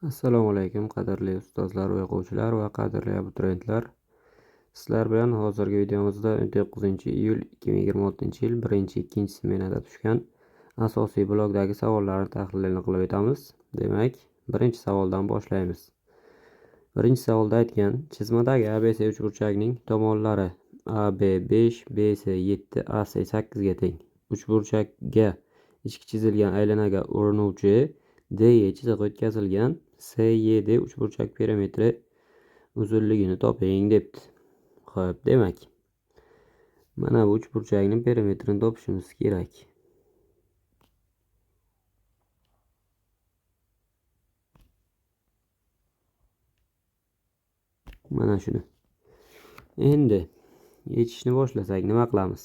Assalomu alaykum qadrli ustozlar, o'quvchilar va qadrli abituriyentlar. Sizlar bilan hozirgi videomizda 19-iyul 2026-yil 1-2 smenada tushgan asosiy blokdagi savollarni tahlilini qilib o'tamiz. Demak, birinchi savoldan boshlaymiz. Birinchi savolda aytgan, chizmadagi ABC uchburchakning tomonlari AB 5, BC 7, AC 8 ga teng. Uchburchakga ichki chizilgan aylanaga urinuvchi DE chizig'i o'tkazilgan CYD uchburchak perimetri uzunligini toping debdi. Xo'p, demak, mana bu uchburchakning perimetrini topishimiz kerak. Mana shuni. Endi yechishni boshlasak nima qilamiz?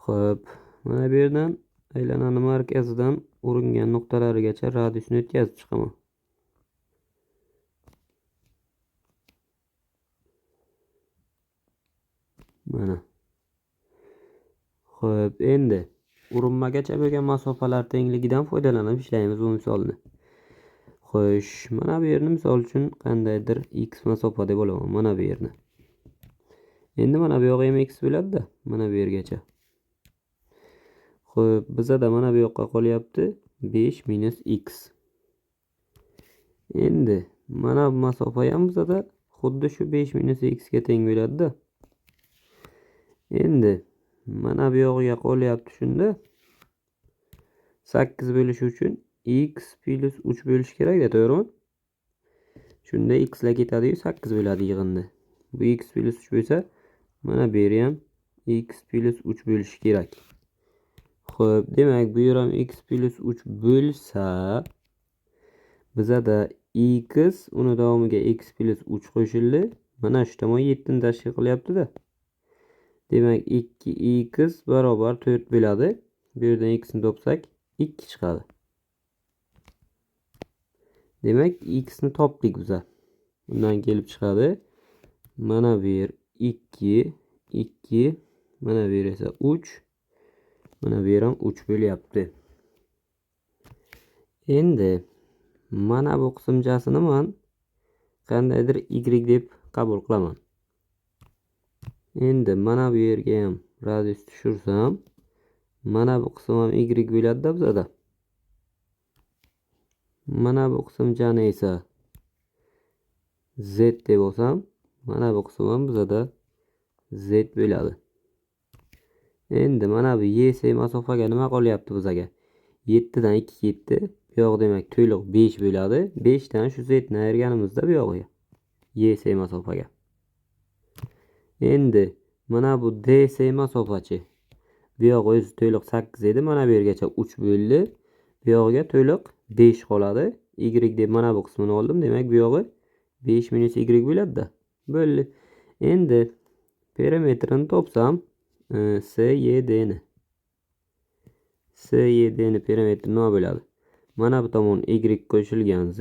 Xo'p, mana bu yerdan aylanani markazidan uringan nuqtalarigacha radiusni o'tkazib chiqaman. Mana. Xo'p, endi urinmagacha bo'lgan masofalar tengligidan foydalanib ishlaymiz bu misolni. Xo'sh, mana bu yerni misol uchun qandaydir x masofa deb olaman, mana bu yerni. Endi mana bu yoqqa ham x bo'ladi-da, mana bu yergacha. Xo'p, bizada mana bu yoqqa qolyapti 5 minus x. Endi mana bu masofa ham bizada xuddi shu 5 minus x ga teng bo'ladi-da. Endi mana bu yog'iga qolyapti shunda 8 bo'lishi uchun x plus 3 bo'lish kerak-da, to'g'rimi? Shunda x lar ketadi-yu 8 bo'ladi yig'indi. Bu x plus 3 bo'lsa, mana bu yer ham x plus 3 bo'lishi kerak. Xo'p, demak, bu yer ham x plus 3 bo'lsa, bizada x uni davomiga x plus 3 qo'shildi. Mana shu tomon 7 ni tashkil qilyapti-da. Demak, 2x barobar 4 bo'ladi. Bu yerdan x ni topsak 2 chiqadi. Demak, x ni topdik biz. Bundan kelib chiqadi. Mana bu yer 2, 2, mana bu yer esa 3. Mana bu yer ham 3 bo'lyapti. Endi mana bu qismchasini men qandaydir y deb qabul qilaman. Endi mana bu yerga ham radius tushirsam, mana bu qism ham y bo'ladi-da bizada. Mana bu qismchani esa z deb olsam, mana bu qism ham bizada z bo'ladi. Endi mana bu YC masofaga nima qolyapti bizaga? 7 dan 2 ketdi. Bu yoq demak to'liq 5 bo'ladi. 5 dan shu z ni ayirganimizda bu yog'iga YC masofaga. Endi mana bu DC masofachi. Bu yoq o'zi to'liq 8 edi, mana bu yergacha 3 bo'ldi. Bu yoqqa to'liq 5 qoladi. Y deb mana bu qismini oldim. Demak, bu yog'i 5 minus y bo'ladi-da. Bo'ldi. Endi perimetrini topsam, CYD ni. CYD ni perimetri nima bo'ladi? Mana bu tomon y qo'shilgan z.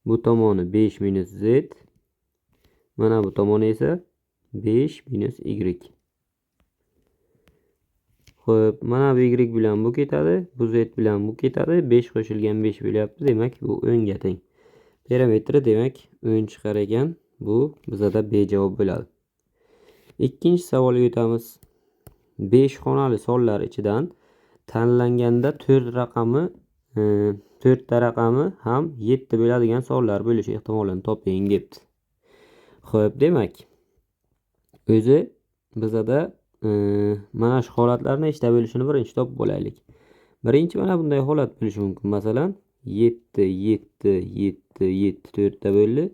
Bu tomoni 5 minus z. Mana bu tomoni esa 5 minus y. Xo'p, mana bu y bilan bu ketadi, bu z bilan bu ketadi. 5 qo'shilgan 5 bo'lyapti. Demak, bu 10 ga teng. Perimetri demak 10 chiqar ekan. Bu bizada B javob bo'ladi. Ikkinchi savolga o'tamiz. 5 xonali sonlar ichidan tanlanganda 4 raqami 4 ta raqami ham 7 bo'ladigan sonlar bo'lish ehtimolini toping debdi. Xo'p, demak, o'zi bizada mana shu holatlar nechta bo'lishini birinchi topib olaylik. Birinchi mana bunday holat bo'lishi mumkin. Masalan, 7, 7, 7, 7 4 ta bo'ldi.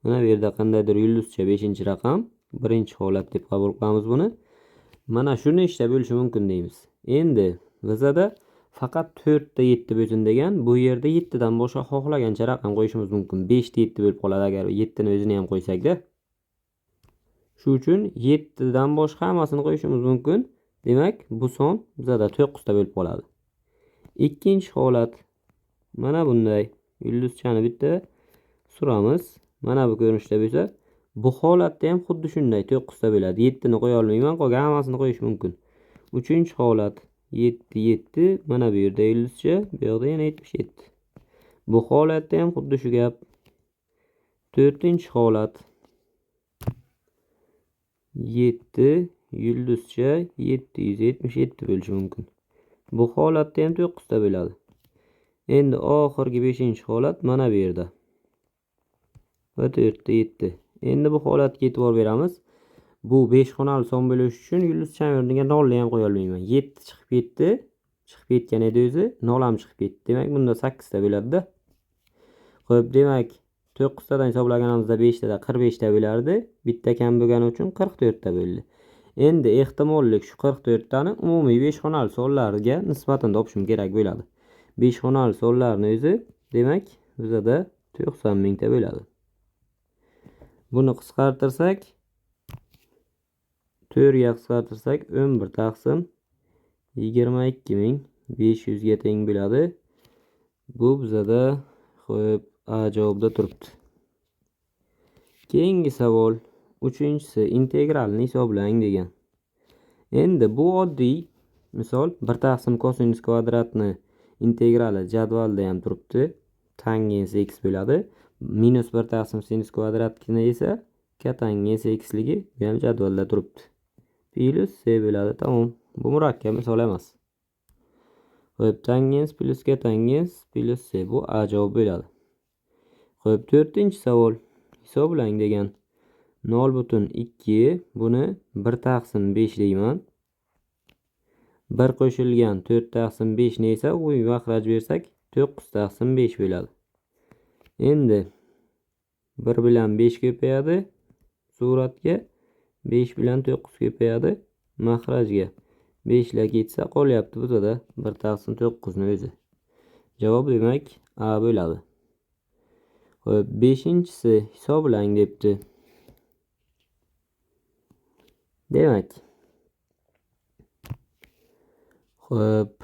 Mana bu yerda qandaydir yulduzcha 5-raqam, birinchi holat deb qabul qilamiz buni. Mana shu nechta bo'lishi mumkin deymiz. Endi bizada faqat 4 ta 7 bo'lsin degan, bu yerda 7 dan boshqa xohlagancha raqam qo'yishimiz mumkin. 5 ta 7 bo'lib qoladi agar 7 ni o'zini ham qo'ysak-da. Shu uchun 7 dan boshqa hammasini qo'yishimiz mumkin. Demak, bu son bizada 9 ta bo'lib qoladi. Ikkinchi holat mana bunday yulduzchani bitta suramiz. Mana bu ko'rinishda bo'lsa, bu holatda ham xuddi shunday 9 ta bo'ladi. 7 ni qo'ya olmayman, qolgan hammasini qo'yish mumkin. Uchinchi holat 7, 7, mana bu yerda yulduzcha, bu yoqda yana 77. Bu holatda ham xuddi shu gap. 4-holat 7 yulduzcha 777 bo'lishi mumkin. Bu holatda ham 9 ta bo'ladi. Endi oxirgi 5-holat mana bu yerda. Va 4 ta 7. Endi bu holatga e'tibor beramiz. Bu 5 xonali son bo'lishi uchun yulduzcha o'rniga 0 ni ham qo'ya olmayman. 7 chiqib ketdi. Chiqib ketgan edi o'zi, 0 ham chiqib ketdi. Demak, bunda 8 ta bo'ladi-da. Xo'p, demak 9 tadan hisoblaganimizda 5 tada 45 ta bo'lardi. Bitta kam bo'lgani uchun 44 ta bo'ldi. Endi ehtimollik shu 44 tani umumiy 5 xonali sonlarga nisbatan topishim kerak bo'ladi. 5 xonali sonlarning o'zi demak bizada 90 mingta bo'ladi. Buni qisqartirsak 4 ga qisqartirsak 11 taqsim 22.500 ga teng bo'ladi. Bu bizada xo'p A javobda turibdi. Keyingi savol 3-si integralni hisoblang degan. Endi bu oddiy misol 1 taqsim kosinus kvadratni integrali jadvalda ham turibdi. Tangens x bo'ladi. Minus 1 taqsim sinus kvadratni esa kotangens xligi bu ham jadvalda turibdi. Plus c bo'ladi. Tamom. Bu murakkab misol emas. Xo'p, tangens plus kotangens plus c bu A javob bo'ladi. Xo'p, 4-savol hisoblang degan. 0.2 buni 1 taqsim 5 deyman. 1 qo'shilgan 4 taqsim 5 ne esa u makhraj bersak 9 taqsim 5 bo'ladi. Endi 1 bilan 5 ko'payadi suratga, 5 bilan 9 ko'payadi makhrajga. 5 lar ketsa qolyapti bizada 1 taqsim 9 ni o'zi. Javob demak A bo'ladi. Xo'p, 5-si hisoblang debdi. Demak. Xo'p,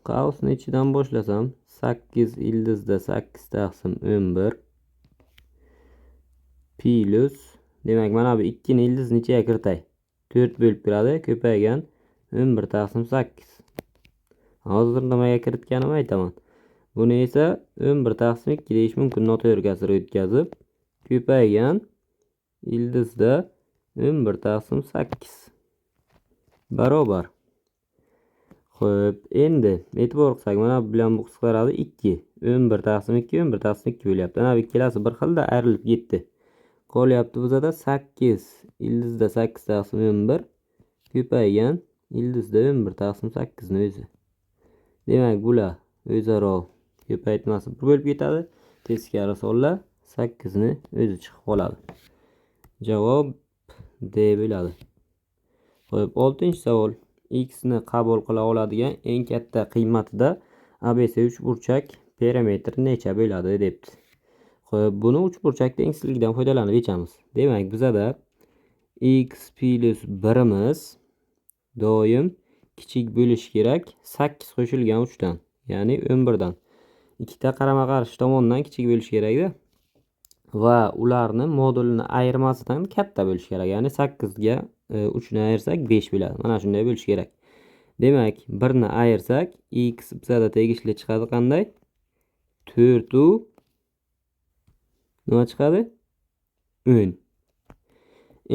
qausni ichidan boshlasam 8 ildizda 8 taqsim 11 plus demak mana bu 2 ni ildizni ichiga kiritay. 4 bo'lib turadi, ko'paygan 11 taqsim 8. Hozir nimaga kiritganimni aytaman. Buni esa 11 taqsim 2 deyish mumkin noto'g'ri o'tkazib. Ko'paygan ildizda 11 taqsim 8 barobar. Xo'p, endi e'tibor qilsak mana bu bilan bu qisqaradi 2. 11 taqsim 2 11 taqsim 2 bo'lyapti. Ana bu ikkalasi bir xilda ayrilib ketdi. Qolyapti bizada 8 ildizda 8 taqsim 11 ko'paygan ildizda 11 taqsim 8 ni o'zi. Demak, bular o'zaro ko'paytmasi 1 bo'lib ketadi. Teskari sonlar 8 ni o'zi chiqib qoladi. Javob D bo'ladi. Xo'p, 6-savol. X ni qabul qila oladigan eng katta qiymatida ABC uchburchak perimetri necha bo'ladi debdi. Xo'p, buni uchburchak tengsizligidan foydalanib yechamiz. Demak, bizada x plus 1 imiz doim kichik bo'lishi kerak 8 qo'shilgan 3 dan, ya'ni 11 dan. Ikkita qarama-qarshi tomondan kichik bo'lishi kerak-da. Va ularni modulini ayirmasidan katta bo'lishi kerak. Ya'ni 8 ga 3 ni ayirsak 5 bo'ladi. Mana shunday bo'lishi kerak. Demak, 1 ni ayirsak x bizada tegishli chiqadi qanday? 4 u nima chiqadi? 10.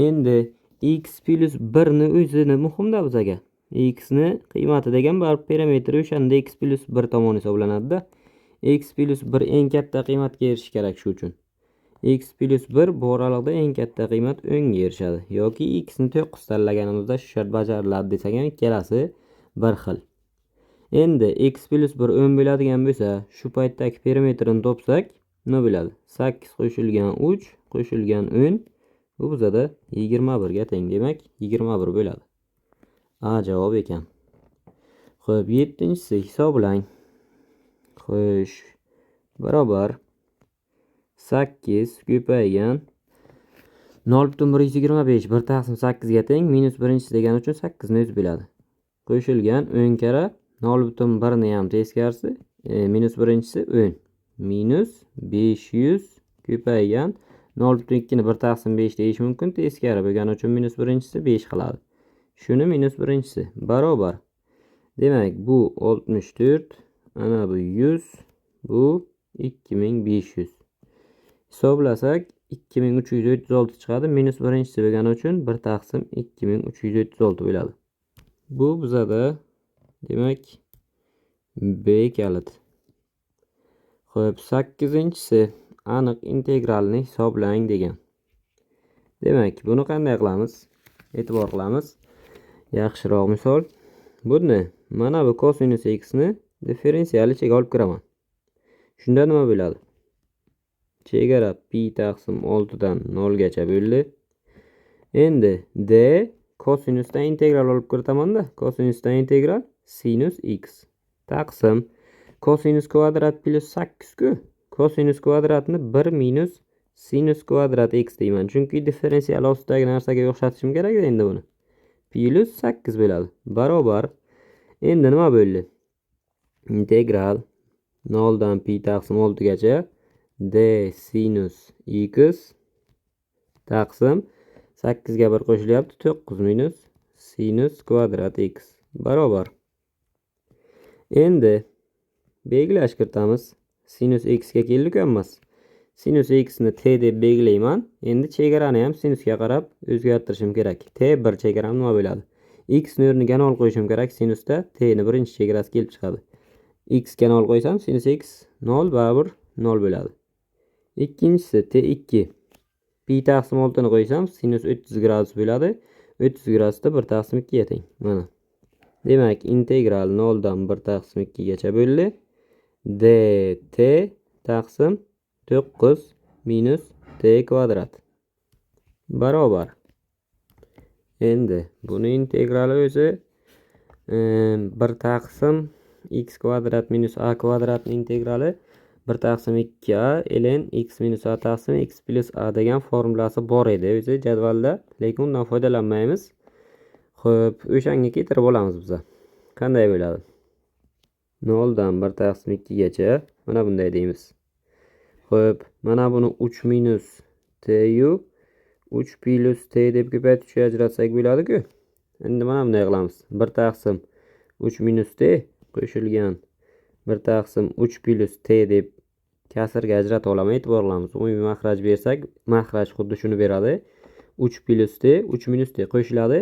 Endi x plus 1 ni o'zini muhimda bizaga. X ni qiymati degan baribir perimetri o'shanda x plus 1 tomon hisoblanadi-da. X plus 1 eng katta qiymatga erishish kerak shu uchun. X plus 1 bu oralig'ida eng katta qiymat 10 ga erishadi. Yoki x ni 9 tanlaganimizda shu shart bajariladi desak ham ikkalasi bir xil. Endi x plus 1 10 bo'ladigan bo'lsa, shu paytdagi perimetrini topsak, nima bo'ladi? 8 qo'shilgan 3 qo'shilgan 10 bu bizada 21 ga teng. Demak, 21 bo'ladi. A javob ekan. Xo'p, 7-si hisoblang. Xo'sh, barobar 8 ko'paygan 0.125 1 taqsim 8 ga teng. Minus 1-si degani uchun 8 ni o'zi bo'ladi. Qo'shilgan 10 kara 0.1 ni ham teskarisi minus 1-si 10. Minus 500 ko'paygan 0.2 ni 1 taqsim 5 deyish mumkin. Teskari bo'lgani uchun minus 1-si 5 qiladi. Shuni minus 1-si barobar. Demak, bu 64, ana bu 100, bu 2500. Hisoblasak 2336 chiqadi. Minus birinchisi bo'lgani uchun 1 taqsim 2336 bo'ladi. Bu bizada demak B kalit. Xo'p, 8-inchisi aniq integralni hisoblang degan. Demak, buni qanday qilamiz? E'tibor qilamiz. Yaxshiroq misol. Buni mana bu kosinus x ni differensial ichiga olib kiraman. Shunda nima bo'ladi? Chegara pi taqsim 6 dan 0 gacha bo'ldi. Endi d kosinusdan integral olib kiritaman-da. Kosinusdan integral sinus x taqsim kosinus kvadrat plus 8 ku. Kosinus kvadratni 1 minus sinus kvadrat x deyman. Chunki differensial ostidagi narsaga o'xshatishim kerak endi buni. Plus 8 bo'ladi. Barobar. Endi nima bo'ldi? Integral 0 dan pi taqsim 6 gacha d sinus x taqsim 8 ga 1 qo'shilyapti. 9 minus sinus kvadrat x barobar. Endi belgilash kiritamiz. Sinus x ga keldik emas. Sinus x ni t deb belgilayman. Endi chegarani ham sinusga qarab o'zgartirishim kerak. T bir chegaram nima bo'ladi? X ni o'rniga 0 qo'yishim kerak. Sinusda t ni birinchi chegarasi kelib chiqadi. X ga 0 qo'ysam sinus x 0 baribir 0 bo'ladi. Ikkinchisi t2. Pi taqsim 6 ni qo'ysam sinus 30 gradus bo'ladi. 30 gradusda 1 taqsim 2 ga teng. Mana. Demak, integral 0 dan 1 taqsim 2 gacha bo'ldi. dt taqsim 9 minus t kvadrat barobar. Endi buni integrali o'zi 1 taqsim x kvadrat minus a kvadratning integrali 1 taqsim 2a ln x minus a taqsim x plus a degan formulasi bor edi o'zi jadvalda, lekin undan foydalanmaymiz. Xo'p, o'shanga keltirib olamiz biz. Qanday bo'ladi? 0 dan 1 taqsim 2 gacha mana bunday deymiz. Xo'p, mana buni 3 minus t yu 3 plus t deb ko'paytirib ajratsak bo'ladi-ku. Endi mana bunday qilamiz. 1 taqsim 3 minus t qo'shilgan 1 taqsim 3 plus t deb kasrga ajratib olaman. E'tibor qilamiz. Umumiy makhraj bersak, makhraj xuddi shuni beradi. 3 plus t 3 minus t qo'shiladi.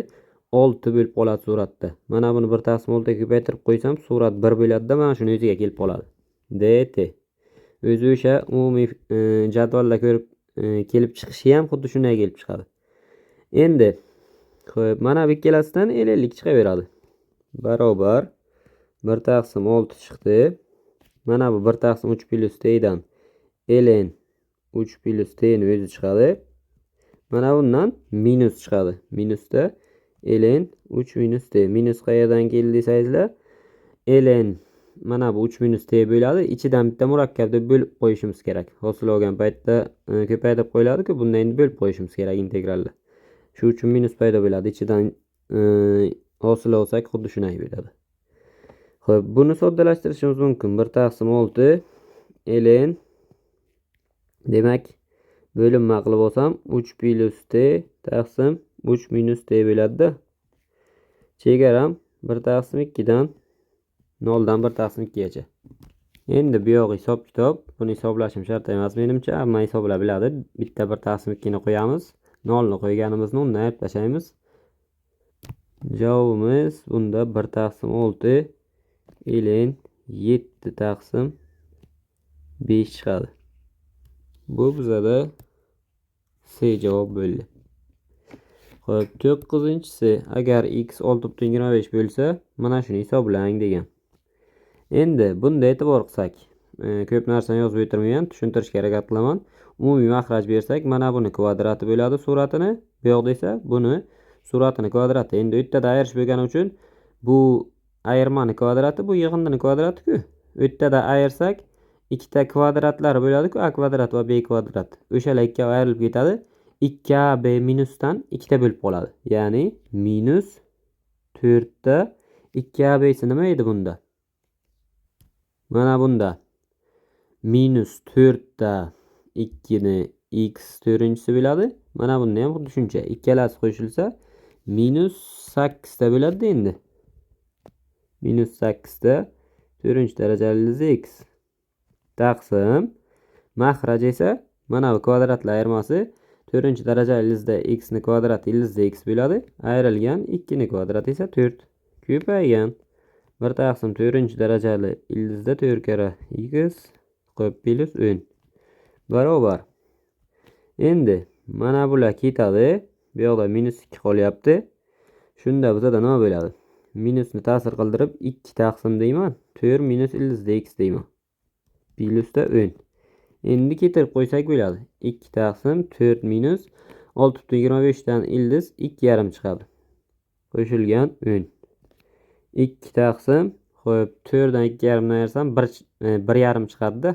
6 bo'lib qoladi suratda. Mana buni 1 taqsim 6 ga ko'paytirib qo'ysam, surat 1 bo'ladi-da, mana shuni o'ziga kelib qoladi. dt. O'zi o'sha umumiy jadvalda ko'rib kelib chiqishi ham xuddi shunday kelib chiqadi. Endi xo'p, mana bu ikkalasidan ellik chiqaveradi. Barobar 1 taqsim 6 chiqdi. Mana bu 1 taqsim 3 plus t dan ln 3 plus t ni o'zi chiqadi. Mana bundan minus chiqadi. Minusda ln 3 minus t. Minus qayerdan keldi deysizlar? Ln mana bu 3 minus t bo'ladi. Ichidan bitta murakkab deb bo'lib qo'yishimiz kerak. Hosil olgan paytda ko'paytirib qo'yiladi-ku, bunda endi bo'lib qo'yishimiz kerak integralda. Shu uchun minus paydo bo'ladi. Ichidan hosil olsak xuddi shunday bo'ladi. Xo'p, buni soddalashtirishimiz mumkin. 1 taqsim 6 ln demak bo'linma qilib olsam 3 plus t taqsim 3 minus t bo'ladi-da. Chegaram 1 taqsim 2 dan 0 dan 1 taqsim 2 gacha. Endi bu yo'q hisob-kitob. Buni hisoblashim shart emas menimcha. Hamma hisoblab biladi. Bitta 1 taqsim 2 ni qo'yamiz. 0 ni qo'yganimizni undan olib tashlaymiz. Javobimiz bunda 1 taqsim 6 ln 7 taqsim 5 chiqadi. Bu bizada C javob bo'ldi. Xo'p, 9-inchisi agar x 6.25 bo'lsa, mana shuni hisoblang degan. Endi bunda e'tibor qilsak, ko'p narsani yozib o'tirmayman, tushuntirishga harakat qilaman. Umumiy makhraj bersak, mana buni kvadrati bo'ladi suratini. Bu yoqda esa buni suratini kvadrati. Endi u yerda ayirish bo'lgani uchun bu ayirmani kvadrati, bu yig'indini kvadrati-ku. U yerda ayirsak, ikkita kvadratlari bo'ladi-ku, a kvadrat va b kvadrat. O'shalar ikkovi ayrilib ketadi. 2ab minusdan 2 ta bo'lib qoladi. Ya'ni minus 4 ta 2ab isi nima edi bunda? Mana bunda minus 4 ta 2 ni x 4-inchisi bo'ladi. Mana bunda ham xuddi shuncha. Ikkalasi qo'shilsa minus 8 ta bo'ladi endi. Minus 8 ta 4-darajali x. taqsim mahraj esa mana bu kvadratlar ayirmasi 4-darajali ildizda x ni kvadrat ildizda x bo'ladi. Ayrilgan 2 ni kvadrat esa 4. Ko'paygan 1 taqsim 4-darajali ildizda 4 kara x qo'yib plus 10 barobar. Endi mana bular ketadi. Bu yoqda minus 2 qolyapti. Shunda bizda nima bo'ladi? Minusni ta'sir qildirib 2 taqsim deyman. 4 minus ildizda x deyman. Plusda 10. Endi keltirib qo'ysak bo'ladi. 2 taqsim 4 minus 6,25 dan ildiz 2,5 chiqadi. Qo'shilgan 10. 2 taqsim qo'yib 4 dan 2,5 dan ayirsam 1,5 chiqadi-da.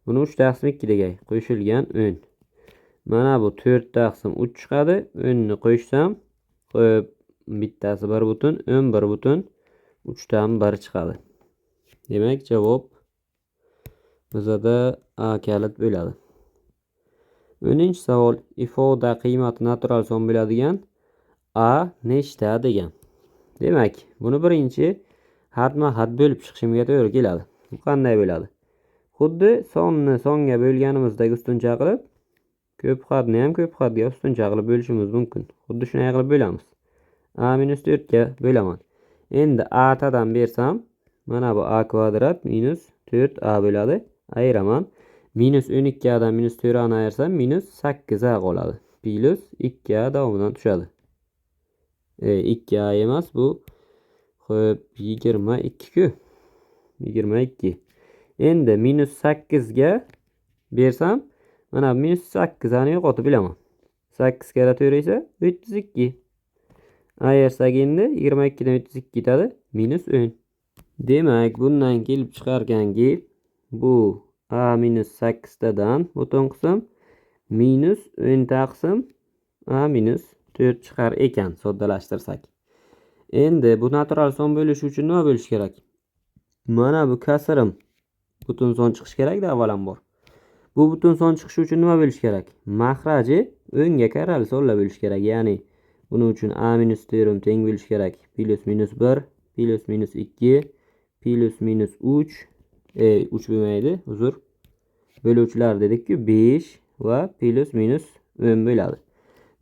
Buni 3 taqsim 2 degay. Qo'shilgan 10. Mana bu 4 taqsim 3 chiqadi. 10 ni qo'shsam, qo'yib bittasi 1 butun, 11 butun 3 dan 1 chiqadi. Demak, javob bizada A kalit bo'ladi. 10-savol. Ifoda qiymati natural son bo'ladigan A nechta degan. Demak, buni birinchi xatma-xat bo'lib chiqishimga to'g'ri keladi. Bu qanday bo'ladi? Xuddi sonni songa bo'lganimizdagi ustuncha qilib, ko'p xatni ham ko'p xatga ustuncha qilib bo'lishimiz mumkin. Xuddi shunday qilib bo'lamiz. A-4 ga bo'laman. Endi A tadan bersam, mana bu A kvadrat minus 4A bo'ladi. Ayiraman. Minus 12A dan minus 4A ni ayirsam, minus 8A qoladi. Plus 2A davomidan tushadi. 2A emas, bu xo'p 22 ku. 22. Endi minus 8 ga bersam, mana minus 8A ni yo'qotib bilaman. 8 kara 4 esa 32. Ayirsak endi 22 dan 32 ketadi, minus 10. Demak, bundan kelib chiqarganki, bu A minus 8 dan butun qism minus 10 taqsim A minus 4 chiqar ekan, soddalashtirsak. Endi bu natural son bo'lishi uchun nima bo'lishi kerak? Mana bu kasrim butun son chiqish kerak-da avvalambor. Bu butun son chiqishi uchun nima bo'lishi kerak? Mahraji o'ngga karali sonlar bo'lishi kerak. Ya'ni buning uchun A minus 4 teng bo'lishi kerak. Plus minus 1, plus minus 2, plus minus 3. 3 bo'lmaydi, uzr. Böluvchilar dedik-ku 5 va plus minus 10 bo'ladi.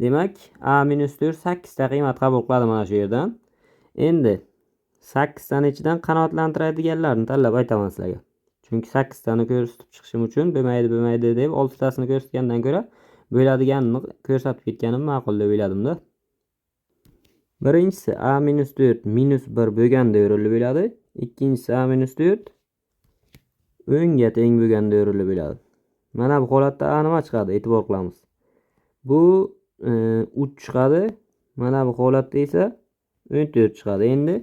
Demak, A minus 4 8 ta qiymat qabul qiladi mana shu yerdan. Endi 8 tani ichidan qanoatlantiradiganlarni tanlab aytaman sizlarga. Chunki 8 tani ko'rsatib chiqishim uchun bo'lmaydi deb 6 tasini ko'rsatgandan ko'ra bo'ladiganini ko'rsatib ketganim ma'qul deb o'yladim-da. Birinchisi A minus 4 minus 1 bo'lganda yo'rilib bo'ladi. Ikkinchisi A minus 4 o'ngga teng bo'lganda yo'rilib bo'ladi. Mana bu holatda A nima chiqadi? E'tibor qilamiz. Bu 3 chiqadi. Mana bu holatda esa 14 chiqadi. Endi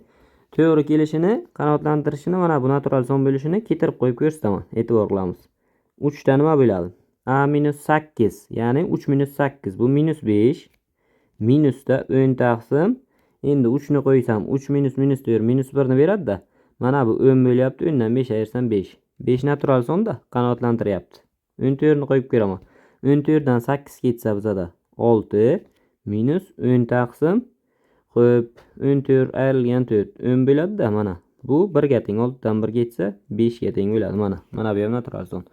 to'g'ri kelishini, qanoatlantirishini, mana bu natural son bo'lishini keltirib qo'yib ko'rsataman. E'tibor qilamiz. 3 ta nima bo'ladi? A minus 8, ya'ni 3 minus 8 bu minus 5. Minusda 10 taqsim. Endi 3 ni qo'ysam, 3 minus minus 4 minus 1 ni beradi-da. Mana bu 10 bo'lyapti. 10 dan 5 ayirsam 5. 5 natural sonda qanoatlantiryapti. 14 ni qo'yib ko'raman. 14 dan 8 ketsa bizada 6 minus 10 taqsim. Xo'p, 14 ayrilgan 4 10 bo'ladi-da mana. Bu 1 ga teng. 6 dan 1 ketsa 5 ga teng bo'ladi mana. Mana bu ham natural son.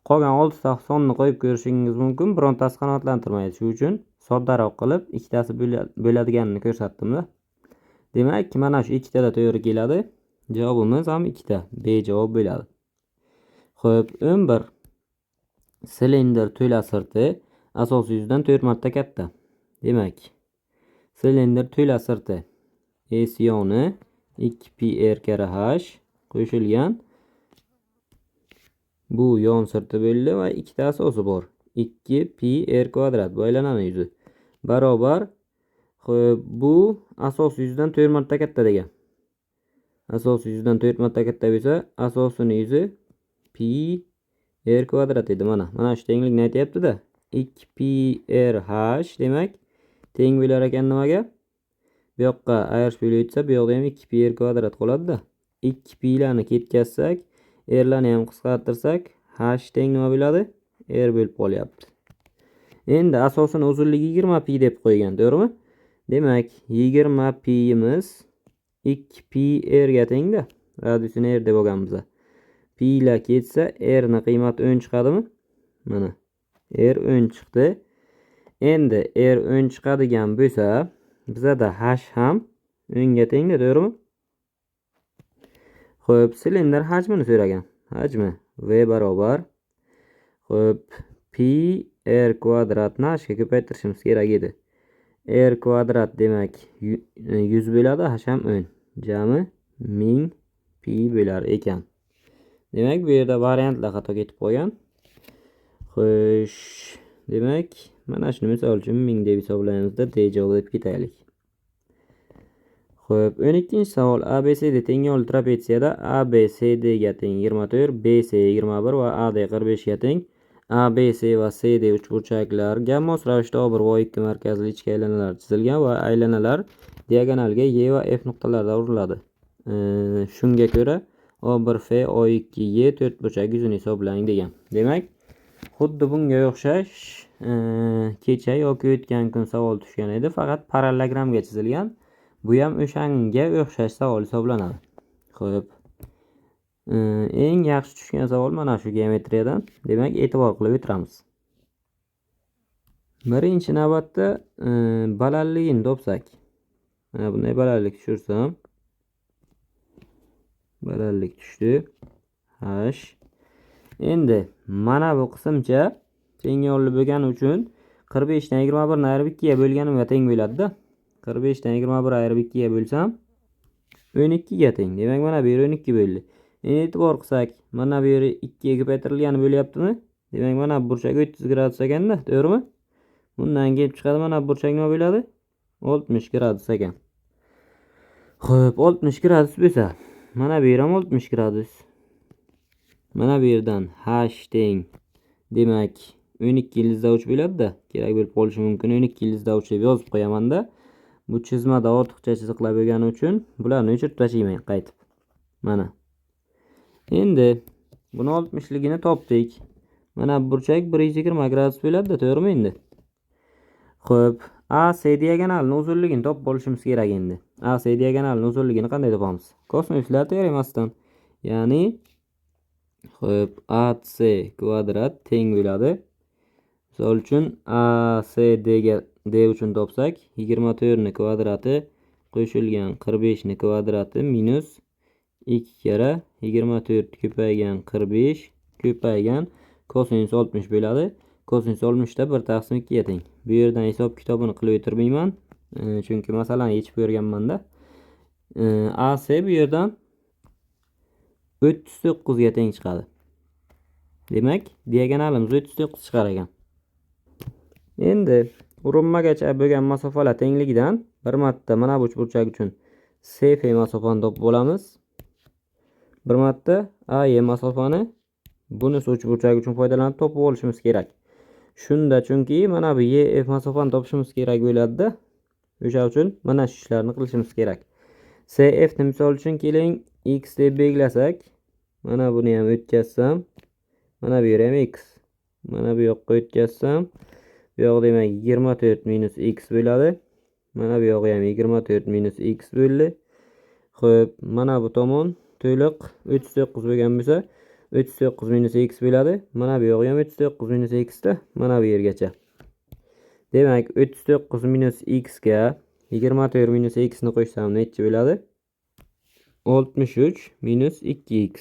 Qolgan 6 ta sonni qo'yib ko'rishingiz mumkin. Birontasi qanoatlantirmaydi. Shu uchun soddaroq qilib ikkitasi bo'ladiganini ko'rsatdim-da. Demak, mana shu ikkitada to'g'ri keladi. Javobimiz ham ikkita. B javob bo'ladi. Xo'p, 11. Silindr to'la sirti asosiy yuzidan 4 marta katta. Demak, silindr to'la sirti S yoni 2πr kara h qo'shilgan. Bu yon sirti bo'ldi va ikkita asosi bor. 2πr kvadrat bu aylanani yuzi. Barobar. Xo'p, bu asosiy yuzidan 4 marta katta degan. Asosiy yuzidan 4 marta katta bo'lsa, asosining yuzi πr kvadrat edi mana. Mana shu tenglikni aytayapti-da. 2πrh demak teng bo'lar ekan nimaga? Bu yoqqa ayirish bo'lib o'tsa, bu yoqda ham 2πr kvadrat qoladi-da. 2π larni ketkazsak, r larni ham qisqartirsak, h teng nima bo'ladi? R bo'lib qolyapti. Endi asosining uzunligi 20π deb qo'ygan, to'g'rimi? Demak, 20π imiz 2πr ga teng-da. Radiusini r deb olganmiz. pi ile ketsa r ni qiymati 10 chiqadimi? Mana r 10 chiqdi. Endi r 10 chiqadigan bo'lsa, bizada h ham 10 ga tengda, to'g'rimi? Xo'p, silindr hajmini so'ragan. Hajmi v barobar. Xo'p, pi r kvadratni h ga ko'paytirishimiz kerak edi. R kvadrat demak 100 bo'ladi, h ham 10. Jami 1000 pi bo'lar ekan. Demak, bu yerda variantlar xato ketib qolgan. Xo'sh, demak, mana shuni misol uchun 1000 deb hisoblaymiz-da, D javob deb ketaylik. Xo'p, 12-savol. ABCD teng yo'l trapetsiyada ABCD ga teng 24, BC 21 va AD 45 ga teng. ABC va CD uchburchaklarga mos ravishda O1 va O2 markazli ichki aylanalar chizilgan va aylanalar diagonalga E va F nuqtalarida uriladi. Shunga ko'ra O1F, O2E to'rtburchak yuzini hisoblang degan. Demak, xuddi bunga o'xshash kecha yoki o'tgan kun savol tushgan edi, faqat parallelogramga chizilgan. Bu ham o'shanga o'xshash savol hisoblanadi. Xo'p. Eng yaxshi tushgan savol mana shu geometriyadan. Demak, e'tibor qilib o'tiramiz. Birinchi navbatda balandligini topsak. Mana bunday balandlik tushirsam, balandlik tushdi. H. Endi mana bu qismcha teng yo'lli bo'lgani uchun 45 dan 21 ni ayirib 2 ga bo'lganimga teng bo'ladi-da. 45 dan 21 ayirib 2 ga bo'lsam 12 ga teng. Demak, mana bu yer 12 bo'ldi. Endi e'tibor qilsak, mana bu yer 2 ga ko'paytirilgani bo'lyaptimi? Demak, mana bu burchak 30 gradus ekanda, to'g'rimi? Bundan kelib chiqadi, mana bu burchak nima bo'ladi? 60 gradus ekan. Xo'p, 60 gradus bo'lsa, mana bu yer ham 60 gradus. Mana bu yerdan h teng. Demak, 12 ildizda 3 bo'ladi-da. Kerak bo'lib qolishi mumkin. 12 ildizda 3 deb yozib qo'yaman-da. Bu chizmada ortiqcha chiziqlar bo'lgani uchun bularni o'chirib tashlayman qaytib. Mana. Endi buni 60 ligini topdik. Mana bu burchak 120 gradus bo'ladi-da, to'g'rimi endi? Xo'p, AC diagonalining uzunligini topib olishimiz kerak endi. AC diagonalining uzunligini qanday topamiz? Kosinuslar teoremasidan. Ya'ni xo'p, AC kvadrat teng bo'ladi. Misol uchun ACD ga D uchun topsak, 24 ni kvadrati qo'shilgan 45 ni kvadrati minus 2 kara 24 ko'paygan 45 ko'paygan kosinus 60 bo'ladi. Kosinus 60 da 1 taqsim 2 ga teng. Bu yerdan hisob kitobini qilib o'tirmayman, chunki masalani yechib ko'rganman-da. AC bu yerdan 39 ga teng chiqadi. Demak, diagonalimiz 39 chiqar ekan. Endi urinmagacha bo'lgan masofalar tengligidan bir marta mana bu uchburchak uchun CF masofani topib olamiz. Bir marta AE masofani bunisi uchburchak uchun foydalanib topib olishimiz kerak. Shunda chunki mana bu EF masofani topishimiz kerak bo'ladi-da. O'sha uchun mana shu ishlarni qilishimiz kerak. CF ni misol uchun keling x deb belgilasak, mana buni ham o'tkazsam, mana bu yer ham x. Mana bu yoqqa o'tkazsam, bu yoq demak 24 minus x bo'ladi. Mana bu yog'i ham 24 minus x bo'ldi. Xo'p, mana bu tomon to'liq 39 bo'lgan bo'lsa, 39 minus x bo'ladi. Mana bu yog'i ham 39 minus x da, mana bu yergacha. Demak, 39 minus x ga 24 minus x ni qo'shsam necha bo'ladi? 63 minus 2x.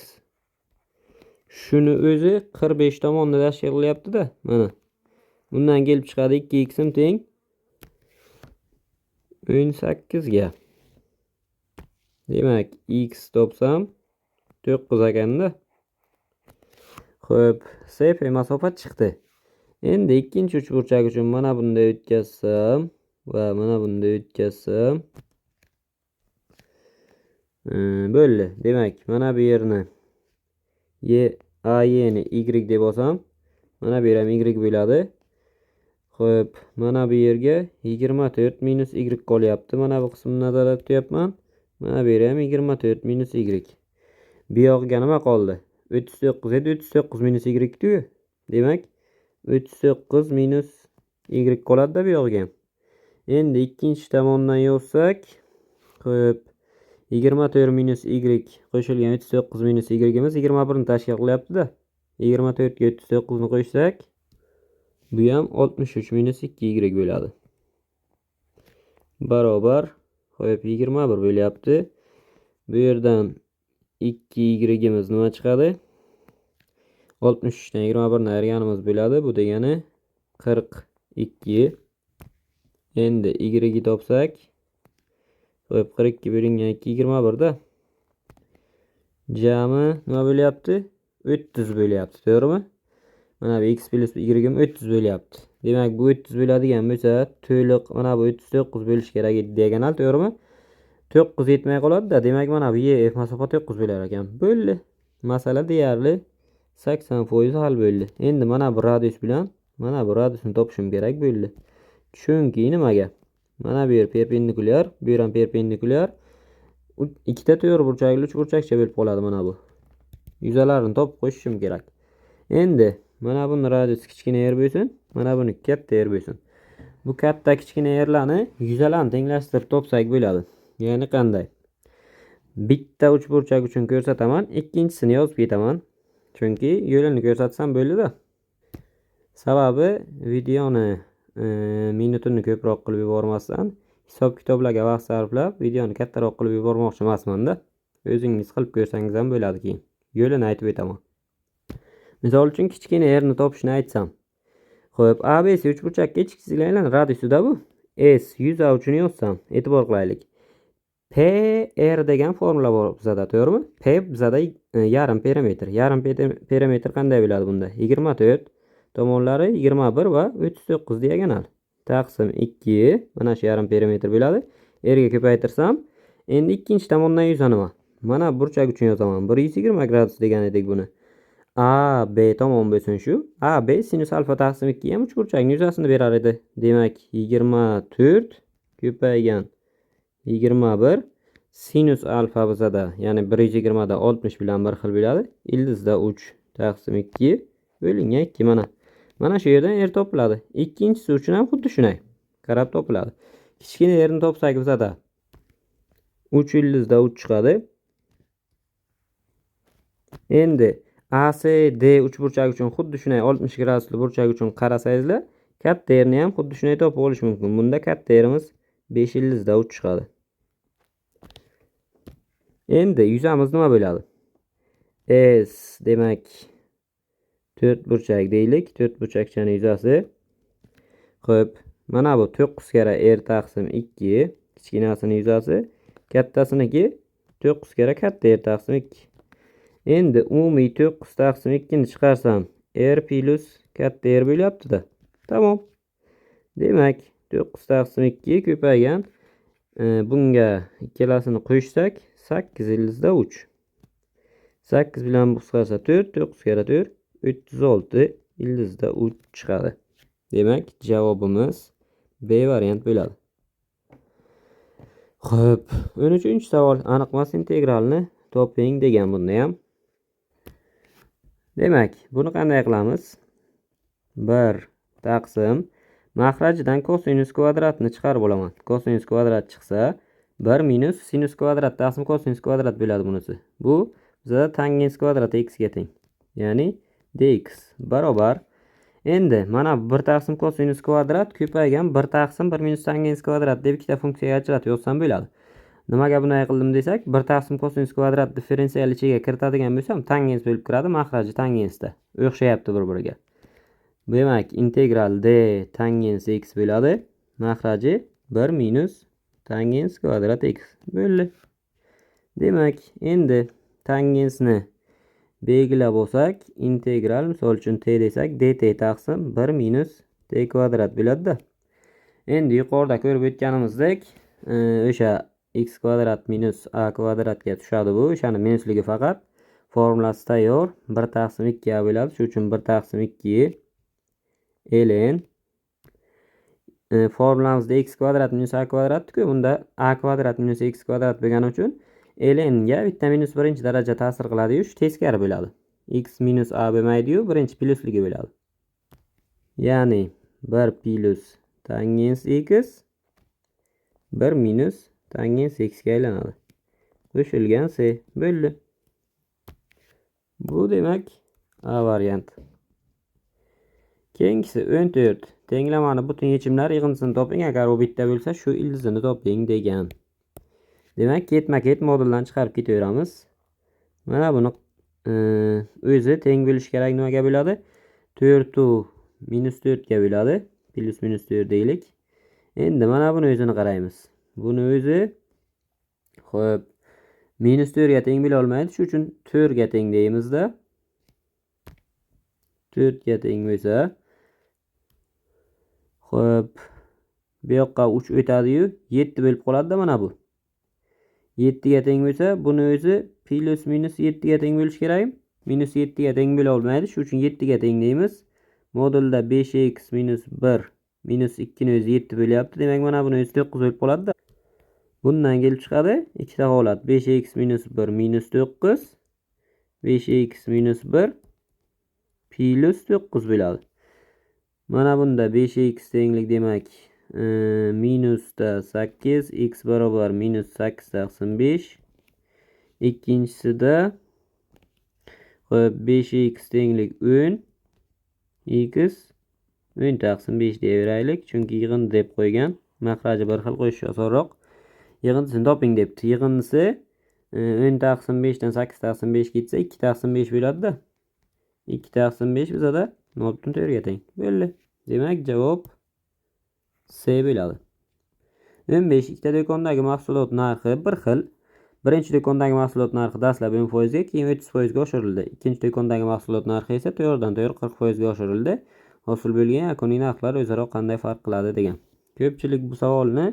Shuni o'zi 45 tomonni tashkil qilyapti-da, mana. Bundan kelib chiqadi 2x teng 18 ga. Demak, x topsam 9 ekanda. Xo'p, CF masofa chiqdi. Endi ikkinchi uchburchak uchun mana bunday o'tkazsam va mana bunday o'tkazsam bo'ldi. Demak, mana bu yerni AE ni y deb olsam, mana bu yer ham y bo'ladi. Xo'p, mana bu yerga 24 minus y qolyapti. Mana bu qismni nazarda tutyapman. Mana bu yer ham 24 minus y. Bu yog'iga nima qoldi? 39 edi, 39 minus y-ku. Demak, 39 minus y qoladi-da bu yog'iga. Endi ikkinchi tomondan yozsak, xo'p, 24 minus y qo'shilgan 39 minus y'imiz 21 ni tashkil qilyapti-da. 24 ga 39 ni qo'shsak, bu ham 63 minus 2y bo'ladi. Barobar, qo'yib 21 bo'lyapti. Bu yerdan 2y'imiz nima chiqadi? 63 dan 21 ni ayirganimiz bo'ladi. Bu degani 42. Endi y topsak, qo'yib 42 bo'lingan 2 21 da. Jami nima bo'lyapti? 30 bo'lyapti, to'g'rimi? Mana bu x plus y'im 30 bo'lyapti. Demak, bu 30 bo'ladigan bo'lsa, to'liq mana bu 39 bo'lish kerak edi diagonal, to'g'rimi? 9 yetmay qoladi-da. Demak, mana bu f masofa 9 bo'lar ekan. Bo'ldi. Masala deyarli 80% hal bo'ldi. Endi mana bu radius bilan mana bu radiusni topishim kerak bo'ldi. Chunki nimaga? Mana bu yer perpendikulyar, bu yer ham perpendikulyar. Ikkita to'g'ri burchakli uch burchakcha bo'lib qoladi mana bu. Yuzalarini topib qo'shishim kerak. Endi mana buni radiusi kichkina yer bo'lsin, mana buni katta yer bo'lsin. Bu katta kichkina yerlarni yuzalarni tenglashtirib topsak bo'ladi. Ya'ni qanday? Bitta uch burchak uchun ko'rsataman, ikkinchisini yozib ketaman. Chunki yo'lini ko'rsatsam bo'ldi-da. Sababi videoni minutini ko'proq qilib yubormasdan, hisob kitoblarga vaqt sarflab, videoni kattaroq qilib yubormoqchi emasman-da. O'zingiz qilib ko'rsangiz ham bo'ladi keyin. Yo'lini aytib o'taman. Misol uchun kichkina yerni topishni aytsam. Xo'p, ABC uchburchakka ichki chizgilarning radiusida bu. S 100 uchun yozsam, e'tibor qilaylik. PR degan formula bor bizada, to'g'rimi? P bizada yarim perimetr. Yarim perimetr qanday bo'ladi bunda? 24 tomonlari 21 va 39 diagonal. Taqsim 2, mana shu yarim perimetr bo'ladi. Rga ko'paytirsam, endi ikkinchi tomondan yuza nima? Mana burchak uchun yozaman. 120 gradus degan edik buni. A, B tomon bo'lsin shu. A, B sinus alfa taqsim 2 ham uchburchakning yuzasini berar edi. Demak, 24 ko'paygan 21 sinus alfa bizada, ya'ni 120 da 60 bilan bir xil bo'ladi. Ildizda 3 taqsim 2 bo'lingan 2 mana. Mana shu yerdan r topiladi. Ikkinchisi uchun ham xuddi shunday qarab topiladi. Kichkina yerni topsak bizada 3 ildizda 3 chiqadi. Endi ACD uchburchak uchun xuddi shunday 60 gradusli burchak uchun qarasangizlar, katta yerni ham xuddi shunday topib olish mumkin. Bunda katta yerimiz 5 ildizda 3 chiqadi. Endi yuzamiz nima bo'ladi? S demak 4 burchak deylik. 4 burchakchaning yuzasi. Xo'p, mana bu 9 kara r taqsim 2, kichkinasining yuzasi, kattasiniki 9 kara katta r taqsim 2. Endi umumiy 9 taqsim 2 ni chiqarsam, r plus katta r bo'lyapti-da. Tamom. Demak, 9 taqsim 2 ko'paygan bunga ikkalasini qo'shsak 8 ildizda 3. 8 bilan bu qisqarsa 4, 9 kara 4, 36 ildizda 3 chiqadi. Demak, javobimiz B variant bo'ladi. Xo'p, 13-savol. Aniqmas integralni toping degan bunda ham. Demak, buni qanday qilamiz? 1 taqsim maxrajidan kosinus kvadratni chiqarib olaman. Kosinus kvadrat chiqsa, 1 minus sinus kvadrat taqsim kosinus kvadrat bo'ladi bunisi. Bu bizda tangens kvadrat x ga teng. Ya'ni dx barobar. Endi mana 1 taqsim kosinus kvadrat ko'paygan 1 taqsim 1 minus tangens kvadrat deb ikkita funksiyaga ajratib yozsam bo'ladi. Nimaga bunday qildim desak, 1 taqsim kosinus kvadrat differensial ichiga kiritadigan bo'lsam, tangens bo'lib kiradi, maxraji tangensda. O'xshayapti bir-biriga. Demak, integral d tangens x bo'ladi. Maxraji 1 minus tangens kvadrat x bo'ldi. Demak, endi tangensni belgilab olsak, integral misol uchun t desak, dt taqsim 1 minus t kvadrat bo'ladi-da. Endi yuqorida ko'rib o'tganimizdek, o'sha x kvadrat minus a kvadratga tushadi bu. O'shani minusligi faqat formulasi tayyor. 1 taqsim 2 a bo'ladi. Shuning uchun 1 taqsim 2 ln formulamizda x kvadrat minus a kvadratku. Bunda a kvadrat minus x kvadrat bo'lgani uchun ln ga bitta minus birinchi daraja ta'sir qiladi-yu, shu teskari bo'ladi. X minus a bo'lmaydi-yu, birinchi plusligi bo'ladi. Ya'ni 1 plus tangens x 1 minus tangens x ga aylanadi. qo'shilgan C bo'ldi. Bu demak A varianti. Keyingisi 14. Tenglamani butun yechimlar yig'indisini toping. Agar u bitta bo'lsa, shu ildizini toping degan. Demak, ketma-ket moduldan chiqarib ketaveramiz. Mana buni o'zi teng bo'lish kerak nimaga bo'ladi? 4 u -4 ga bo'ladi. Plus minus 4 deylik. Endi mana buni o'zini qaraymiz. Buni o'zi xo'p, -4 ga teng bo'la olmaydi. Shuning uchun 4 ga teng deymizda. 4 ga teng bo'lsa, xo'p, bu yoqqa 3 o'tadi-yu, 7 bo'lib qoladi-da mana bu. 7 ga teng bo'lsa, buni o'zi plus minus 7 ga teng bo'lish kerak. Minus 7 ga teng bo'la olmaydi. Shuning uchun 7 ga teng deymiz. Modulda 5x minus 1 minus 2 ni o'zi 7 bo'lyapti. Demak, mana buni o'zi 9 bo'lib qoladi-da. Bundan kelib chiqadi ikkita holat. 5x minus 1 minus 9. 5x minus 1 plus 9 bo'ladi. Mana bunda 5x tenglik demak minusda 8, x barobar minus 8 taqsim 5. Ikkinchisida 5x tenglik 10, x 10 taqsim 5 deyaveraylik. Chunki yig'in deb qo'ygan. Mahraji bir xil qo'yish osonroq. Yig'indisini toping debdi. Yig'indisi 10 taqsim 5 dan 8 taqsim 5 ketsa 2 taqsim 5 bo'ladi-da. 2 taqsim 5 bizada 0.4 ga teng. Bo'ldi. Demak, javob C bo'ladi. 15. Ikkita do'kondagi mahsulot narxi bir xil. Birinchi do'kondagi mahsulot narxi dastlab 10% ga, keyin 30% ga oshirildi. Ikkinchi do'kondagi mahsulot narxi esa to'g'ridan-to'g'ri 40% ga oshirildi. Hosil bo'lgan yakuniy narxlar o'zaro qanday farq qiladi degan. Ko'pchilik bu savolni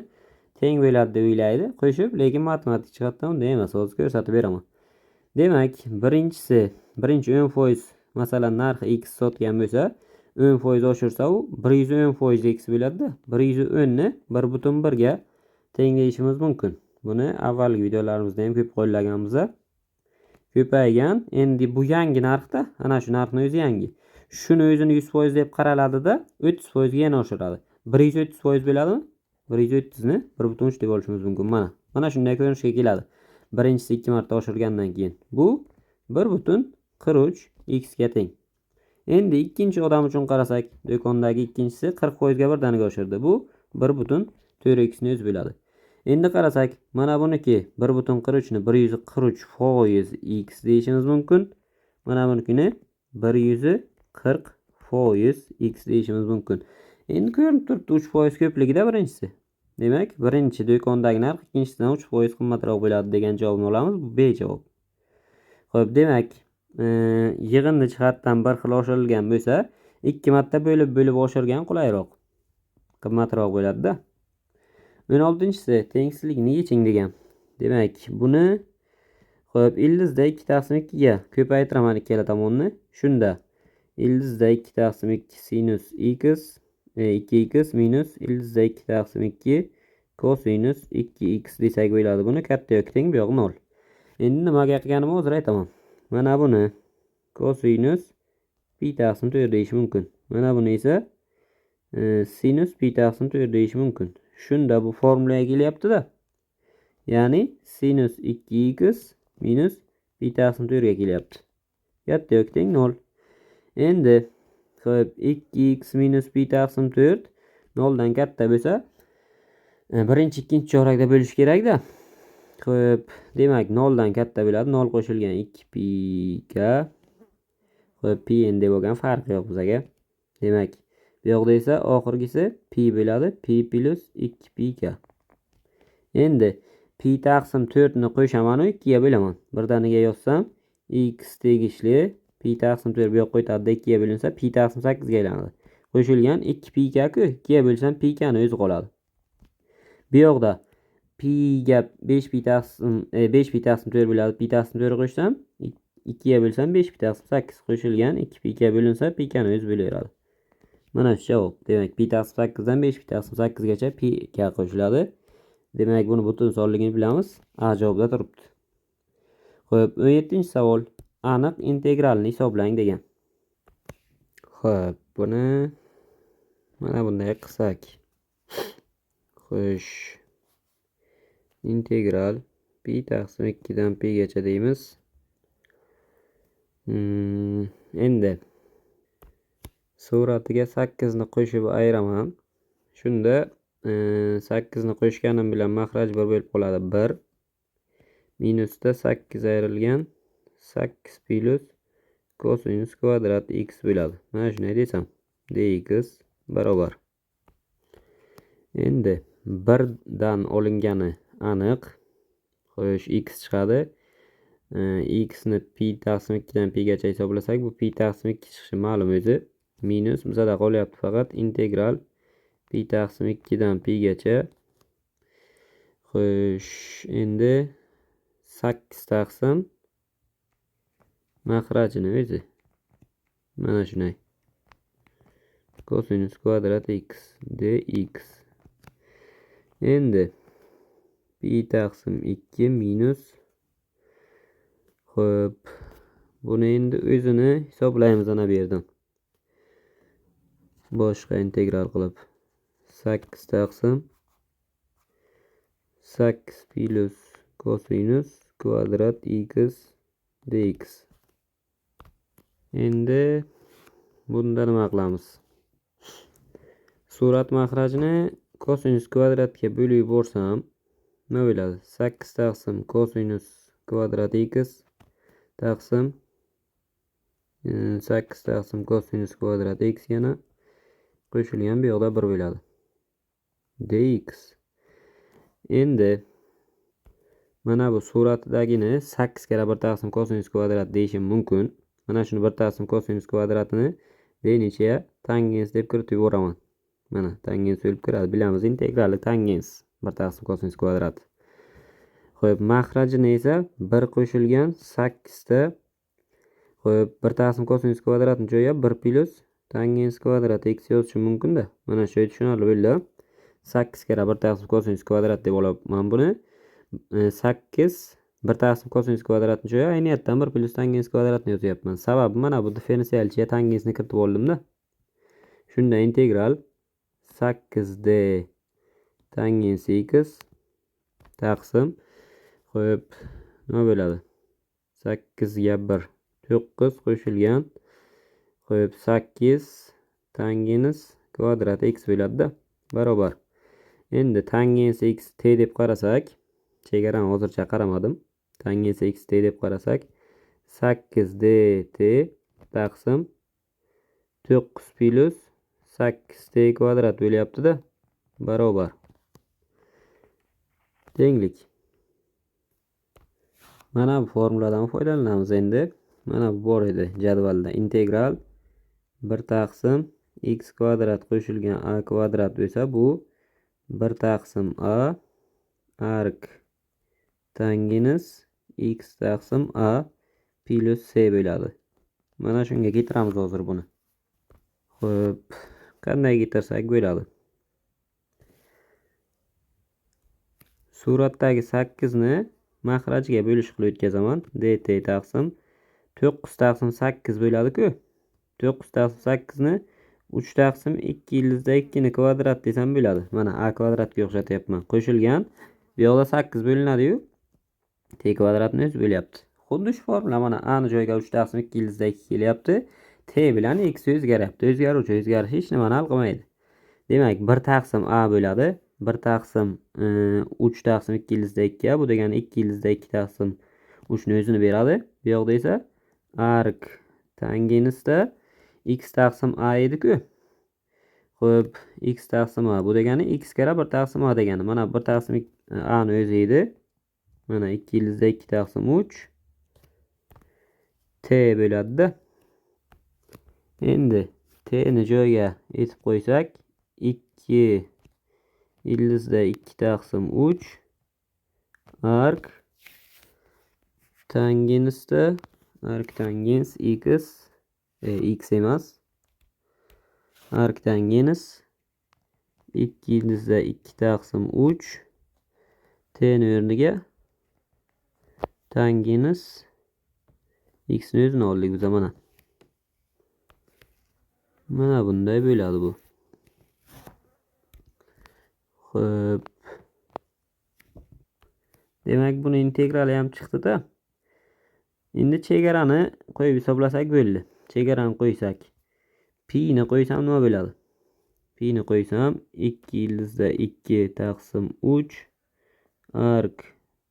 teng bo'ladi deb o'ylaydi, qo'shib, lekin matematik jihatdan unday emas. Hozir ko'rsatib beraman. Demak, birinchi 10%, masalan, narxi x sotgan bo'lsa, 10% oshirsa u 110% x bo'ladi-da. 110 ni 1.1 ga tenglayishimiz mumkin. Buni avvalgi videolarimizda ham ko'p qo'llaganmiz. Ko'paygan. Endi bu yangi narxda, ana shu narxning o'zi yangi. Shuni o'zini 100% deb qaraladi-da, 30% ga yana oshiradi. 130% bo'ladimi? 130 ni 1.3 deb olishimiz mumkin. Mana shunday ko'rinishga keladi. Birinchisi 2 marta oshirgandan keyin bu 1.43 x ga teng. Endi ikkinchi odam uchun qarasak, do'kondagi ikkinchisi 40% ga birdaniga oshirdi. Bu 1.4x ni o'zi bo'ladi. Endi qarasak, mana buniki 1.43 ni 143% x deyishimiz mumkin. Mana bunikini 140% x deyishimiz mumkin. Endi ko'rinib turibdi 3% ko'pligida birinchisi. Demak, birinchi do'kondagi narx ikkinchisidan 3% qimmatroq bo'ladi degan javobni olamiz. Bu B javob. Xo'p, demak, yig'inni jihatdan bir xil oshirilgan bo'lsa, 2 marta bo'lib oshirgan qulayroq, qimmatroq bo'ladi-da. 16-si tengsizlikni yeching degan. Demak, buni xo'p, ildizda 2 taqsim 2 ga ko'paytiraman ikkala tomonni. Shunda ildizda 2 taqsim 2 sinus x 2x minus ildizda 2 taqsim 2 kosinus 2x desak bo'ladi. Buni katta yoki teng, bu yoq 0. Endi nimaga qilganimni hozir aytaman. Mana buni kosinus pi taqsim 4 deyish mumkin. Mana buni esa sinus pi taqsim 4 deyish mumkin. Shunda bu formulaga kelyapti-da. Ya'ni sinus 2x minus pi taqsim 4 ga kelyapti. Katta yoki teng 0. Endi xo'p, 2x minus pi taqsim 4 0 dan katta bo'lsa, birinchi ikkinchi chorakda bo'lish kerak-da. Xo'p, demak 0 dan katta bo'ladi. 0 qo'shilgan 2pi ga. Xo'p, pi endi bo'lgan farqi yo'q bizga. Demak, bu yoqda esa oxirgisi pi bo'ladi. Pi plus 2pi ga. Endi pi taqsim 4 ni qo'shaman, 2 ga bo'laman. Birdaniga yozsam x tegishli pi taqsim 4 bu yoqqa o'tadi, 2 ga bo'linsa pi taqsim 8 ga aylanadi. Qo'shilgan 2pi ga-ku, 2 ga bo'lsam pi ga o'zi qoladi. Bu yoqda pi ga 5 pi taqsim 4 bo'ladi. Pi taqsim 4 qo'shsam 2 ga bo'lsam 5 pi taqsim 8 qo'shilgan 2 pi ga bo'linsa pi ga o'zi bo'laveradi. Mana shu javob. Demak, pi taqsim 8 dan 5 pi taqsim 8 gacha pi ga qo'shiladi. Demak, buni butun sonligini bilamiz. A javobda turibdi. Xo'p, 17-savol. Aniq integralni hisoblang degan. Xo'p, buni mana bunday qilsak. Xo'sh. Integral pi taqsim 2'dan pigacha deymiz. Endi suratiga 8 ni qo'shib ayiraman. Shunda 8 ni qo'shganim bilan maxraj 1 bo'lib qoladi. 1 minusda 8 ayrilgan 8 plus kosinus kvadrat x bo'ladi. Mana shunday desam, dx barobar. Endi 1 dan olingani aniq. Xo'sh, x chiqadi. X ni pi taqsim 2 dan pi gacha hisoblasak, bu pi taqsim 2 chiqishi ma'lum o'zi. Minus bizada qolyapti faqat integral pi taqsim 2 dan pi gacha. Xo'sh, endi 8 taqsim maxrajini o'zi. Mana shunday. Kosinus kvadrat x dx. Endi pi taqsim 2 minus. Xo'p, buni endi o'zini hisoblaymiz ana bu yerdan. Boshqa integral qilib 8 taqsim 8 plus kosinus kvadrat x dx. Endi bunda nima qilamiz? Surat maxrajini kosinus kvadratga bo'lib yuborsam nima bo'ladi? 8 taqsim kosinus kvadrat x taqsim 8 taqsim kosinus kvadrat x yana qo'shilgan bu yoqda 1 bo'ladi. dx. Endi mana bu suratdagini 8 kara 1 taqsim kosinus kvadrat deyishim mumkin. Mana shuni 1 taqsim kosinus kvadratini d necha tangens deb kiritib yuboraman. Mana tangens bo'lib kiradi. Bilamiz, integrali tangens 1 taqsim kosinus kvadrat. Xo'p, maxrajini esa 1 qo'shilgan 8 ta. Xo'p, 1 taqsim kosinus kvadratni joyiga 1 plus tangens kvadrat x yozishim mumkin-da. Mana shu tushunarli bo'ldi. 8 kara 1 taqsim kosinus kvadrat deb olaman buni. 8 1 taqsim kosinus kvadratni joyiga ayniyatdan 1 plus tangens kvadratni yozyapman. Sababi mana bu differensialchiga tangensni kiritib oldim-da. Shunda integral 8d tangens x taqsim. Xo'p, nima bo'ladi? 8 ga 1 9 qo'shilgan. Xo'p, 8 tangens kvadrat x bo'ladi-da. Barobar. Endi tangens x t deb qarasak, chegarani hozircha qaramadim. Tangens x t deb qarasak 8 dt taqsim 9 plus 8 t kvadrat bo'lyapti-da. Barobar. Tenglik. Mana bu formuladan foydalanamiz endi. Mana bu bor edi jadvalda. Integral 1 taqsim x kvadrat qo'shilgan a kvadrat bo'lsa, bu 1 taqsim a ark tangens x taqsim a plus c bo'ladi. Mana shunga keltiramiz hozir buni. Xo'p, qanday keltirsak bo'ladi? Suratdagi 8 ni maxrajga bo'lish qilib o'tkazaman. dt taqsim 9 taqsim 8 bo'ladi-ku. 9 taqsim 8 ni 3 taqsim 2 ildizda 2 ni kvadrat desam bo'ladi. Mana a kvadratga o'xshatyapman. Qo'shilgan bu yoqda 8 bo'linadi-yu. T kvadratni o'zi bo'lyapti. Xuddi shu formula mana a ni joyiga 3 taqsim 2 ildizda 2 kelyapti. T bilan x o'zgaryapti. O'zgaruvchi o'zgarish hech nimani hal qilmaydi. Demak, 1 taqsim a bo'ladi. 1 taqsim 3 taqsim 2 ildizda 2. Bu degani 2 ildizda 2 taqsim 3 ni o'zini beradi. Bu yoqda esa ark tangensda x taqsim a edi-ku. Xo'p, x taqsim a. Bu degani x kara 1 taqsim a degani. Mana 1 taqsim a ni o'zi edi. Mana 2 ildizda 2 taqsim 3 t bo'ladi-da. Endi t ni joyiga etib qo'ysak 2 ildizda 2 taqsim 3 ark tangensda ark tangens x x emas. Ark tangens 2 ildizda 2 taqsim 3 t ni o'rniga tangens x ni o'zini oldik biz mana. Mana bunday bo'ladi bu. Xo'p. Demak, buni integrali ham chiqdi-da. Endi chegarani qo'yib hisoblasak bo'ldi. Chegarani qo'ysak, pi ni qo'ysam nima bo'ladi? Pi ni qo'ysam 2 ildizda 2 taqsim 3 ark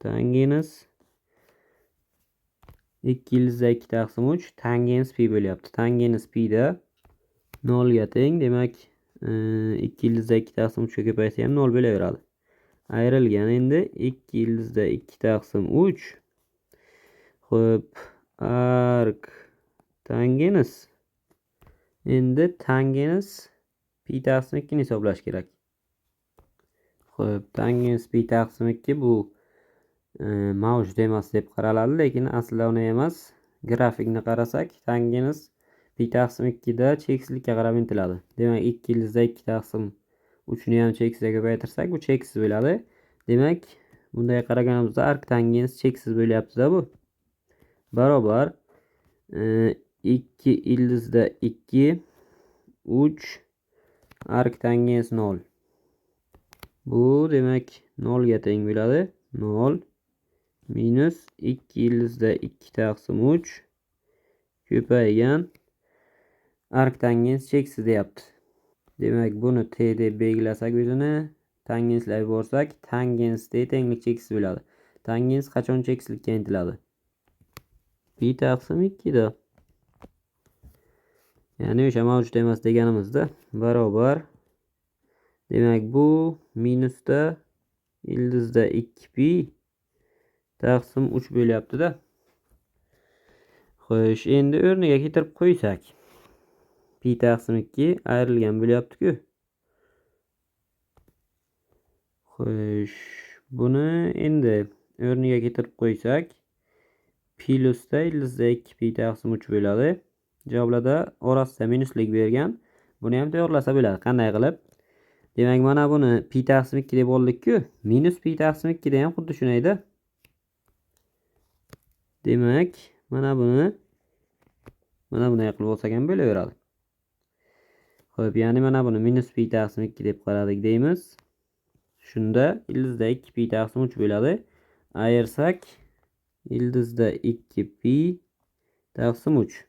tangens 2 ildizda 2 taqsim 3 tangens pi bo'lyapti. Tangens pi da 0 ga teng. Demak, 2 ildizda 2 taqsim 3 ga ko'paysa ham 0 bo'laveradi. Ayrilgan endi 2 ildizda 2 taqsim 3. Xo'p, ark tangens. Endi tangens pi taqsim 2 ni hisoblash kerak. Xo'p, tangens pi taqsim 2 bu mavjud emas deb qaraladi, lekin aslida uni emas. Grafikni qarasak, tangens pi taqsim 2 da cheksizlikka qarab intiladi. Demak, 2 ildizda 2 taqsim 3 ni ham cheksizga ko'paytirsak, bu cheksiz bo'ladi. Demak, bunday qaraganimizda ark tangens cheksiz bo'lyapti-da bu. Barobar 2 ildizda 2 3 ark tangens 0. Bu demak 0 ga teng bo'ladi. 0 minus 2 ildizda 2 taqsim 3 ko'paygan ark tangens cheksiz deyapti. Demak, buni t deb belgilasak o'zini, tangenslab yuborsak, tangens t tenglik cheksiz bo'ladi. Tangens qachon cheksizlikka intiladi? Pi taqsim 2 da. Ya'ni o'sha mavjud emas deganimizda barobar. Demak, bu minusda ildizda 2 pi taqsim 3 bo'lyapti-da. Xo'sh, endi o'rniga keltirib qo'ysak. Pi taqsim 2 ayrilgan bo'lyapti-ku. Xo'sh, buni endi o'rniga keltirib qo'ysak, plyusda ildizda 2 pi taqsim 3 bo'ladi. Javoblarda orasida minuslik bergan. Buni ham tayyorlasa bo'ladi. Qanday qilib? Demak, mana buni pi taqsim 2 deb oldik-ku. Minus pi taqsim 2 da ham xuddi shunayda. Demak, mana buni qilib olsak ham bo'laveradi. Xo'p, ya'ni mana buni minus pi taqsim 2 deb qaradik deymiz. Shunda ildizda 2 pi taqsim 3 bo'ladi. Ayirsak ildizda 2 pi taqsim 3.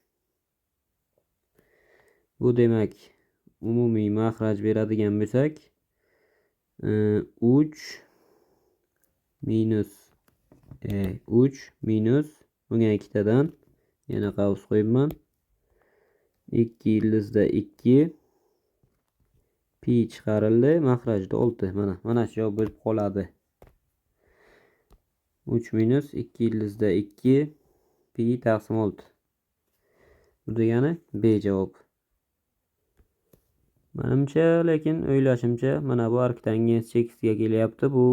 Bu demak umumiy makhraj beradigan bo'lsak 3 minus bunga ikkitadan yana qavs qo'yibman. 2 ildizda 2 pi chiqarildi, makhrajda 6. Mana shu javob bo'lib qoladi. 3 minus 2 ildizda 2 pi taqsim 6. Bu degani B javob. Menimcha, lekin o'ylashimcha, mana bu ark tangens cheksizga kelyapti. Bu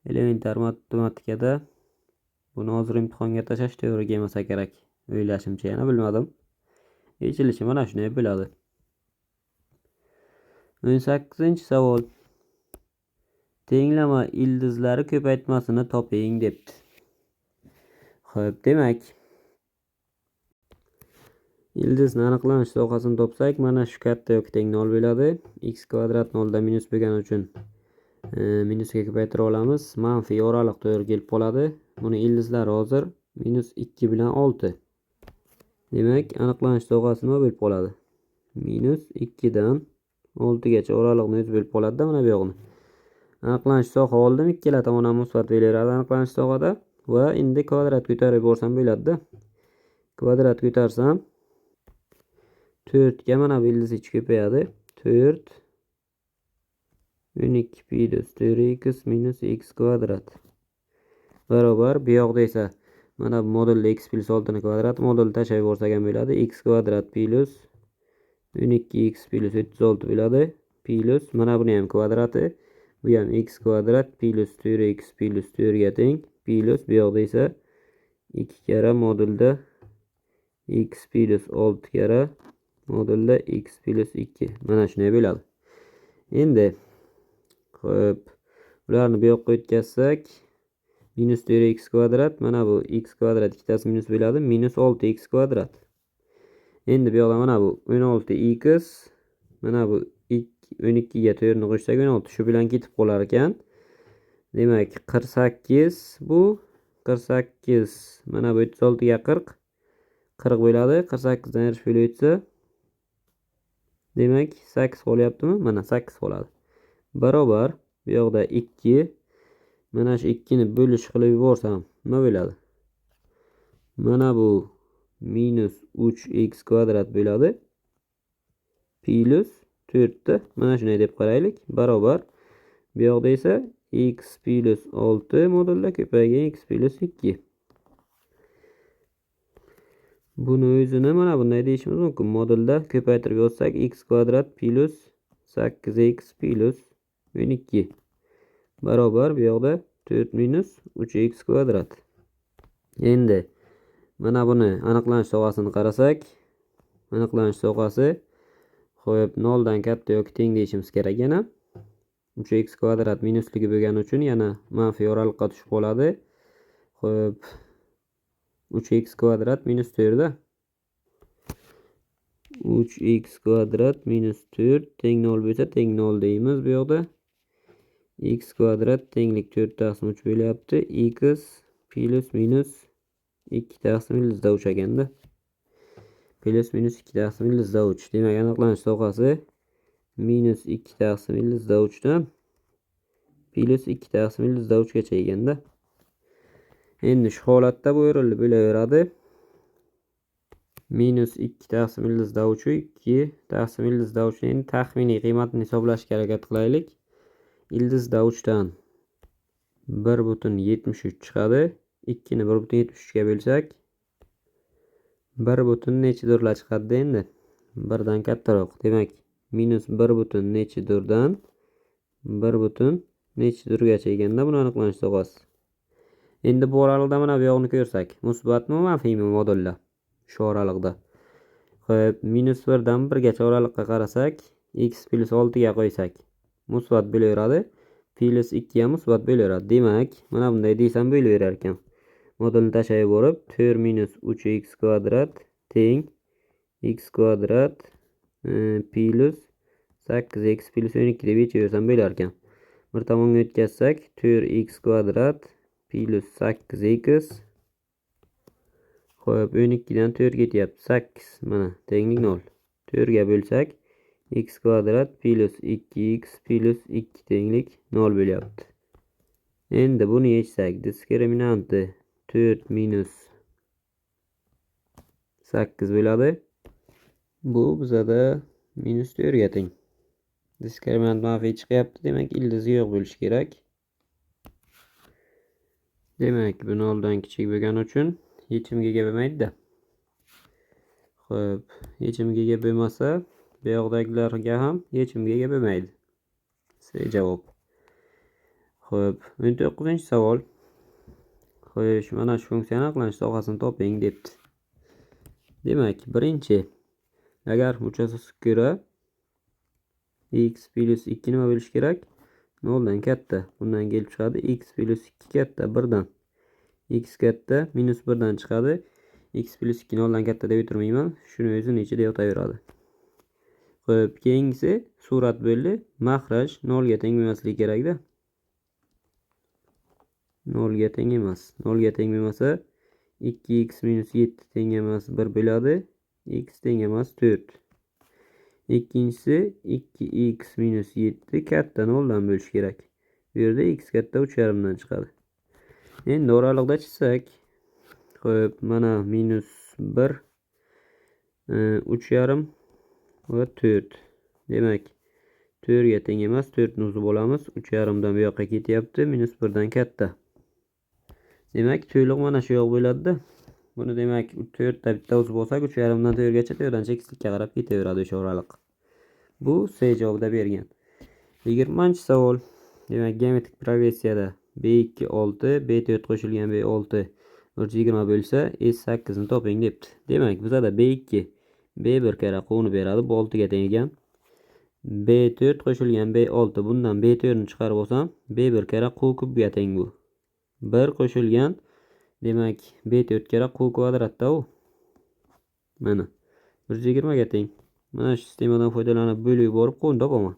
elementar matematikada buni hozir imtihonga tashlash to'g'ri kelmasa kerak. O'ylashimcha, yana bilmadim. Yechilishi mana shunday bo'ladi. 18-savol. Tenglama ildizlari ko'paytmasini toping debdi. Xo'p, demak, ildizni aniqlanish sohasini topsak, mana shu katta yoki teng 0 bo'ladi. X kvadrat 0 da minus bo'lgani uchun minusga ko'paytira olamiz. Manfiy oraliq to'g'ri kelib qoladi. Buni ildizlari hozir minus 2 bilan 6. Demak, aniqlanish sohasi nima bo'lib qoladi? Minus 2 dan 6 gacha oraliqni o'zi bo'lib qoladi-da, mana bu yoqni. Aniqlanish soha oldim, ikkala tomon ham musbat bo'laveradi aniqlanish sohada va endi kvadrat ko'tarib borsam bo'ladi-da. Kvadrat ko'tarsam 4 ga mana bu ildiz ichi ko'payadi. 4 12 pi plus 4x minus x kvadrat barobar bu yoqda esa mana bu modulda x plus 6 ni kvadrat modulni tashlab yuborsak ham bo'ladi. X kvadrat plus 12x plus 36 bo'ladi. Plus mana buni ham kvadrati. Bu ham x kvadrat plus 4x plus 4 ga teng. Plus bu yoqda esa 2 kara modulda x plus 6 kara modulda x plus 2. Mana shunday bo'ladi. Endi xo'p, ularni bu yoqqa o'tkazsak minus 4x kvadrat, mana bu x kvadrat ikkitasi minus bo'ladi, minus 6x kvadrat. Endi bu yoqda mana bu 16x, mana bu 12 ga 4 ni qo'shsak 16, shu bilan ketib qolar ekan. Demak 48 bu 48. Mana bu 36 ga 40. 40 bo'ladi. 48 dan 50 bo'lib o'tsa demak 8 qolyaptimi? Mana 8 qoladi. Barobar bu yoqda 2. Mana shu 2 ni bo'lish qilib yuborsam nima bo'ladi? Mana bu minus 3x kvadrat bo'ladi. Plus 4 da mana shunday deb qaraylik. Barobar bu yoqda esa x plus 6 modulda ko'paygan x plus 2. Buni o'zini mana bunday deyishimiz mumkin. Modulda ko'paytirib yozsak x kvadrat plus 8x plus 12 barobar bu yoqda 4 minus 3x kvadrat. Endi mana buni aniqlanish sohasini qarasak, aniqlanish sohasi xo'p 0 dan katta yoki teng deyishimiz kerak yana. 3x kvadrat minusligi bo'lgani uchun yana manfiy oraliqqa tushib qoladi. Xo'p 3x kvadrat minus 4 da. 3x kvadrat minus 4 teng 0 bo'lsa teng 0 deymiz bu yoqda. X kvadrat tenglik 4 taqsim 3 bo'lyapti. X plus minus 2 taqsim ildiz 3 ekanda. Plus minus 2 taqsim ildiz 3. Demak aniqlanish sohasi minus 2 taqsim ildiz 3 dan plus 2 taqsim ildiz 3 gacha ekanda. Endi shu holatda bu o'rinli bo'laveradi. Minus 2 taqsim ildiz 3 2 taqsim ildiz 3 ni taxminiy qiymatini hisoblashga harakat qilaylik. Ildiz 3 dan 1,73 chiqadi. 2 ni 1,73 ga bo'lsak 1 butun nechidirlar chiqadi endi? 1 dan kattaroq. Demak minus 1 butun nechidirdan 1 butun nechidirgacha ekanda buni aniqlanish sohasi. Endi bu oraliqda mana bu yoqni ko'rsak, musbatmi manfiymi modulda? Shu oraliqda. Xo'p, minus 1 dan 1 gacha oraliqqa qarasak, x plus 6 ga qo'ysak, musbat bo'laveradi. Plus 2 ham musbat bo'laveradi. Demak, mana bunday deysam bo'laverar ekan. Modulni tashlab yuborib, 4 minus 3x kvadrat teng x kvadrat plus 8x plus 12 deb yechaversam bo'lar ekan. Bir tomonga o'tkazsak, 4x kvadrat plus 8x. Xo'p, 12 dan 4 ketyapti. 8 mana tenglik 0. 4 ga bo'lsak x kvadrat plus 2x plus 2 tenglik 0 bo'lyapti. Endi buni yechsak, diskriminanti 4 minus 8 bo'ladi. Bu bizada minus 4 ga teng. Diskriminant manfiy chiqyapti, demak ildizi yo'q bo'lishi kerak. Demak, bu 0 dan kichik bo'lgani uchun yechimga ega bo'lmaydi-da. Xo'p, yechimga ega bo'lmasa, bu yoqdagilarga ham yechimga ega bo'lmaydi. C javob. Xo'p, 19-savol. Xo'sh, mana shu funksiyani aniqlanish sohasini toping debdi. Demak, birinchi, agar uchasasiga ko'ra x plus 2 nima bo'lishi kerak? 0 dan katta. Bundan kelib chiqadi x plus 2 katta 1 dan. X katta minus 1 dan chiqadi. X plus 2 0 dan katta deb o'tirmayman. Shuni o'zini ichida yotaveradi. Xo'p, keyingisi surat bo'ldi. Mahraj 0 ga teng bo'lmasligi kerak-da. 0 ga teng emas. 0 ga teng bo'lmasa 2x minus 7 teng emas 1 bo'ladi. X teng emas 4. Ikkinchisi 2x minus 7 katta 0 dan bo'lishi kerak. Bu yerda x katta 3,5 dan chiqadi. Endi oraliqda chizsak, xo'p, mana minus 1 3,5 va 4. Demak, 4 ga teng emas, 4 ni uzib olamiz. 3,5 dan bu yoqqa ketyapti, minus 1 dan katta. Demak, to'liq mana shu yoq bo'ladi-da. Buni demak 4 ta bitta uzib olsak, 3,5 dan 4 gacha to'g'ridan chekislikka qarab ketaveradi o'sha oraliq. Bu C javobida bergan. 20-savol. Demak, geometrik progressiyada B2 6, B4 qo'shilgan B6 120 bo'lsa, S8 ni toping debdi. Demak, bizada B2 B1 karra quvni beradi, bu 6 ga teng ekan. B4 qo'shilgan B6, bundan B4 ni chiqarib olsam, B1 karra quv kubga teng bu. 1 qo'shilgan, demak, B4 karra quv kvadratda u. Mana 120 ga teng. Mana shu sistemadan foydalanib bo'lib yuborib quvni topaman.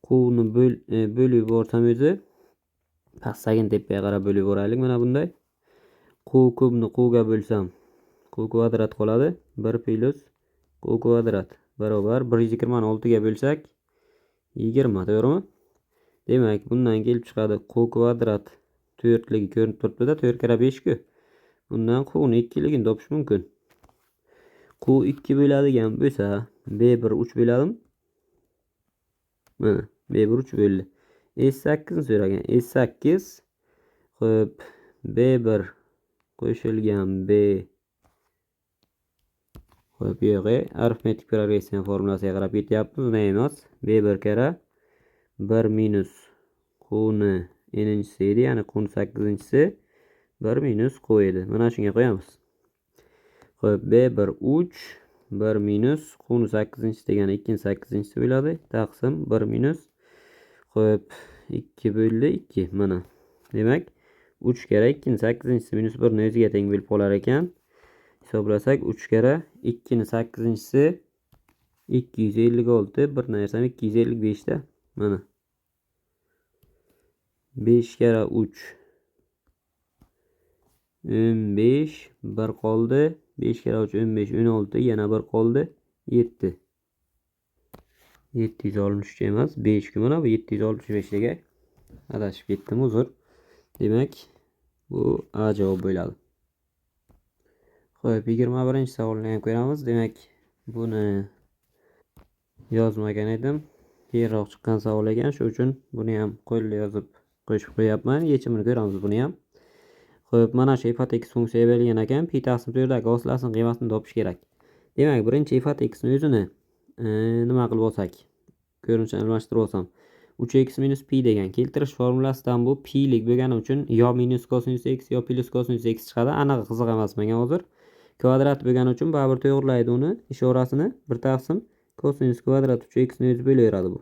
Quvni bo'lib yuborsam o'zi Pastdagini tepaga qarab bo'lib yuboraylik. Mana bunday. Q kubni qga bo'lsam, q kvadrat qoladi. 1 plus q kvadrat barobar 126 ga bo'lsak 20, to'g'rimi? Demak, bundan kelib chiqadi q kvadrat 4 ligi ko'rinib turibdi-da, 4 kira 5 ku. Bundan q ni 2 ligini topish mumkin. Q 2 bo'ladigan bo'lsa, B1 3 bo'ladimi? Mana, B1 3 bo'ldi. S8 ni so'ragan. S8 xo'p, B1 qo'shilgan B. Xo'p, yo'q, arifmetik progression formulasiga qarab ketyapmiz. Buni emas, B1 kara 1 minus q ni n'inchisi edi, ya'ni q ni 8-inchisi 1 minus q edi. Mana shunga qo'yamiz. Xo'p, B1 3 1 minus q ni 8-inchisi degani 2 ni 8-inchisi bo'ladi. Taqsim 1 minus. Xo'p, 2 bo'ldi 2. Mana. Demak, 3 kara 2 ni 8-inchisi minus 1 ni o'ziga teng bo'lib qolar ekan. Hisoblasak 3 kara 2 ni 8-inchisi 256, bir narsam 255 da. Mana. 5 kara 3 15, 1 qoldi. 5 kara 3 15, 16, yana 1 qoldi. 7. 763 emas, 5 ku mana bu 765 ga adashib ketdim, uzr. Demak, bu A javob bo'ladi. Xo'p, 21-savolni ham ko'ramiz. Demak, buni yozmagan edim. Keyinroq chiqqan savol ekan, shuning uchun buni ham qo'lda yozib qo'shib qo'yapman. Yechimini ko'ramiz buni ham. Xo'p, mana shu f x funksiyaga berilgan ekan. Pi taqsim 4 dagi hosilasini qiymasini topish kerak. Demak, birinchi f x ni o'zini nima qilib olsak, ko'rinishini almashtirib olsam, 3x minus pi degan keltirish formulasidan bu pi lik bo'lgani uchun yo minus kosinus x yo plus kosinus x chiqadi. Aniq qiziq emas menga hozir. Kvadrat bo'lgani uchun baribir to'g'rilaydi uni ishorasini. 1 taqsim kosinus kvadrat 3x ni o'zi bo'laveradi bu.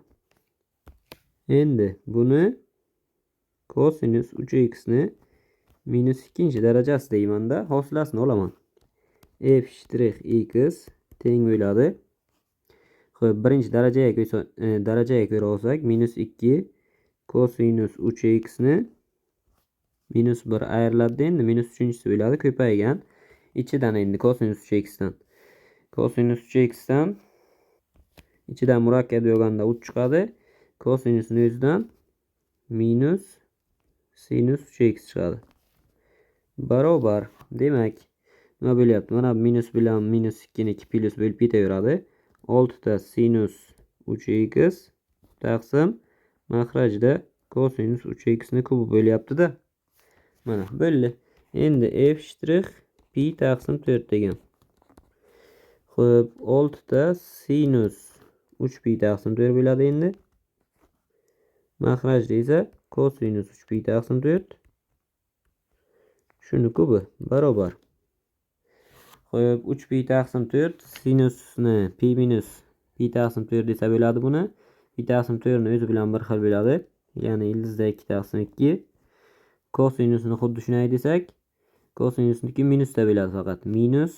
Endi buni kosinus 3x ni minus 2 darajasi deyman-da, hosilasini olaman. F shtrix x teng bo'ladi. Xo'p, birinchi darajaga ko'ra olsak, minus 2 kosinus 3x ni minus 1 ayriladi. Endi minus 3-inchisi bo'ladi, ko'paygan. İçidan endi kosinus 3x dan. Kosinus 3x dan ichidan murakkab yog'anda 3 chiqadi. Kosinusning o'zidan minus sinus 3x chiqadi. Barobar. Demak, nima bo'lyapti? Mana minus bilan minus 2 ni 2 plus bo'lib ketaveradi. 6 ta sinus 3x taqsim mahrajda kosinus 3x ni kubi bo'lyapti-da. Mana bo'ldi. Endi f shtrix pi taqsim 4 degan. Xo'p, 6 ta sinus 3 pi taqsim 4 bo'ladi endi. Mahrajda esa kosinus 3 pi taqsim 4. Shuni kubi barobar. Xo'p, 3 pi taqsim 4 sinusni pi minus pi taqsim 4 desa bo'ladi buni. Pi taqsim 4 ni o'zi bilan bir xil bo'ladi. Ya'ni ildizda 2 taqsim 2. Kosinusni xuddi shunday desak, kosinusniki minusda bo'ladi faqat. Minus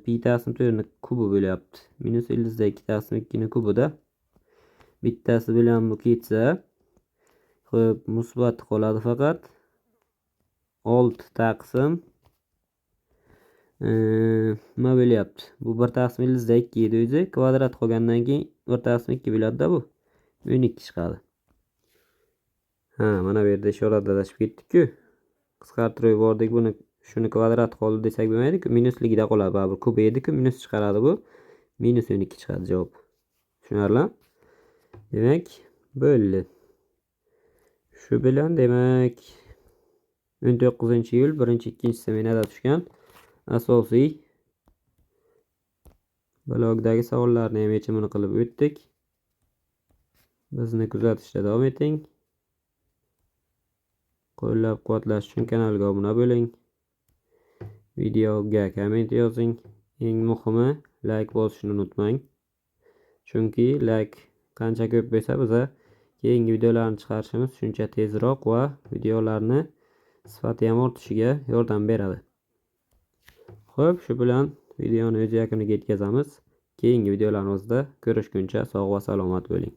pi taqsim 4 ni kubi bo'lyapti. Minus ildizda 2 taqsim 2 ni kubida. Bittasi bilan bu ketsa, xo'p, musbat qoladi faqat. 6 taqsim nima bo'lyapti? Bu 1 taqsim ildizda 2 edi o'zi. Kvadrat qolgandan keyin 1 taqsim 2 bo'ladi-da bu. 12 chiqadi. Ha, mana bu yerda ishorada adashib ketdik-ku. Qisqartirib yubordik buni. Shuni kvadrat qoldi desak bo'lmaydi-ku. Minusligida qoladi. Baribir kub edi-ku, minus chiqaradi bu. Minus 12 chiqadi javob. Tushunarli? Demak, bo'ldi. Shu bilan demak 19-iyul 1-2 smenada tushgan asosiy blogdagi savollarni ham yechimini qilib o'tdik. Bizni kuzatishda davom eting. Qo'llab-quvvatlash uchun kanalga obuna bo'ling. Videoga komment yozing. Eng muhimi like bosishni unutmang. Chunki like qancha ko'p bo'lsa, biza keyingi videolarni chiqarishimiz shuncha tezroq va videolarni sifati ham ortishiga yordam beradi. Xo'p, shu bilan videoni o'z yakuniga yetkazamiz. Keyingi videolarimizda ko'rishguncha sog' va salomat bo'ling.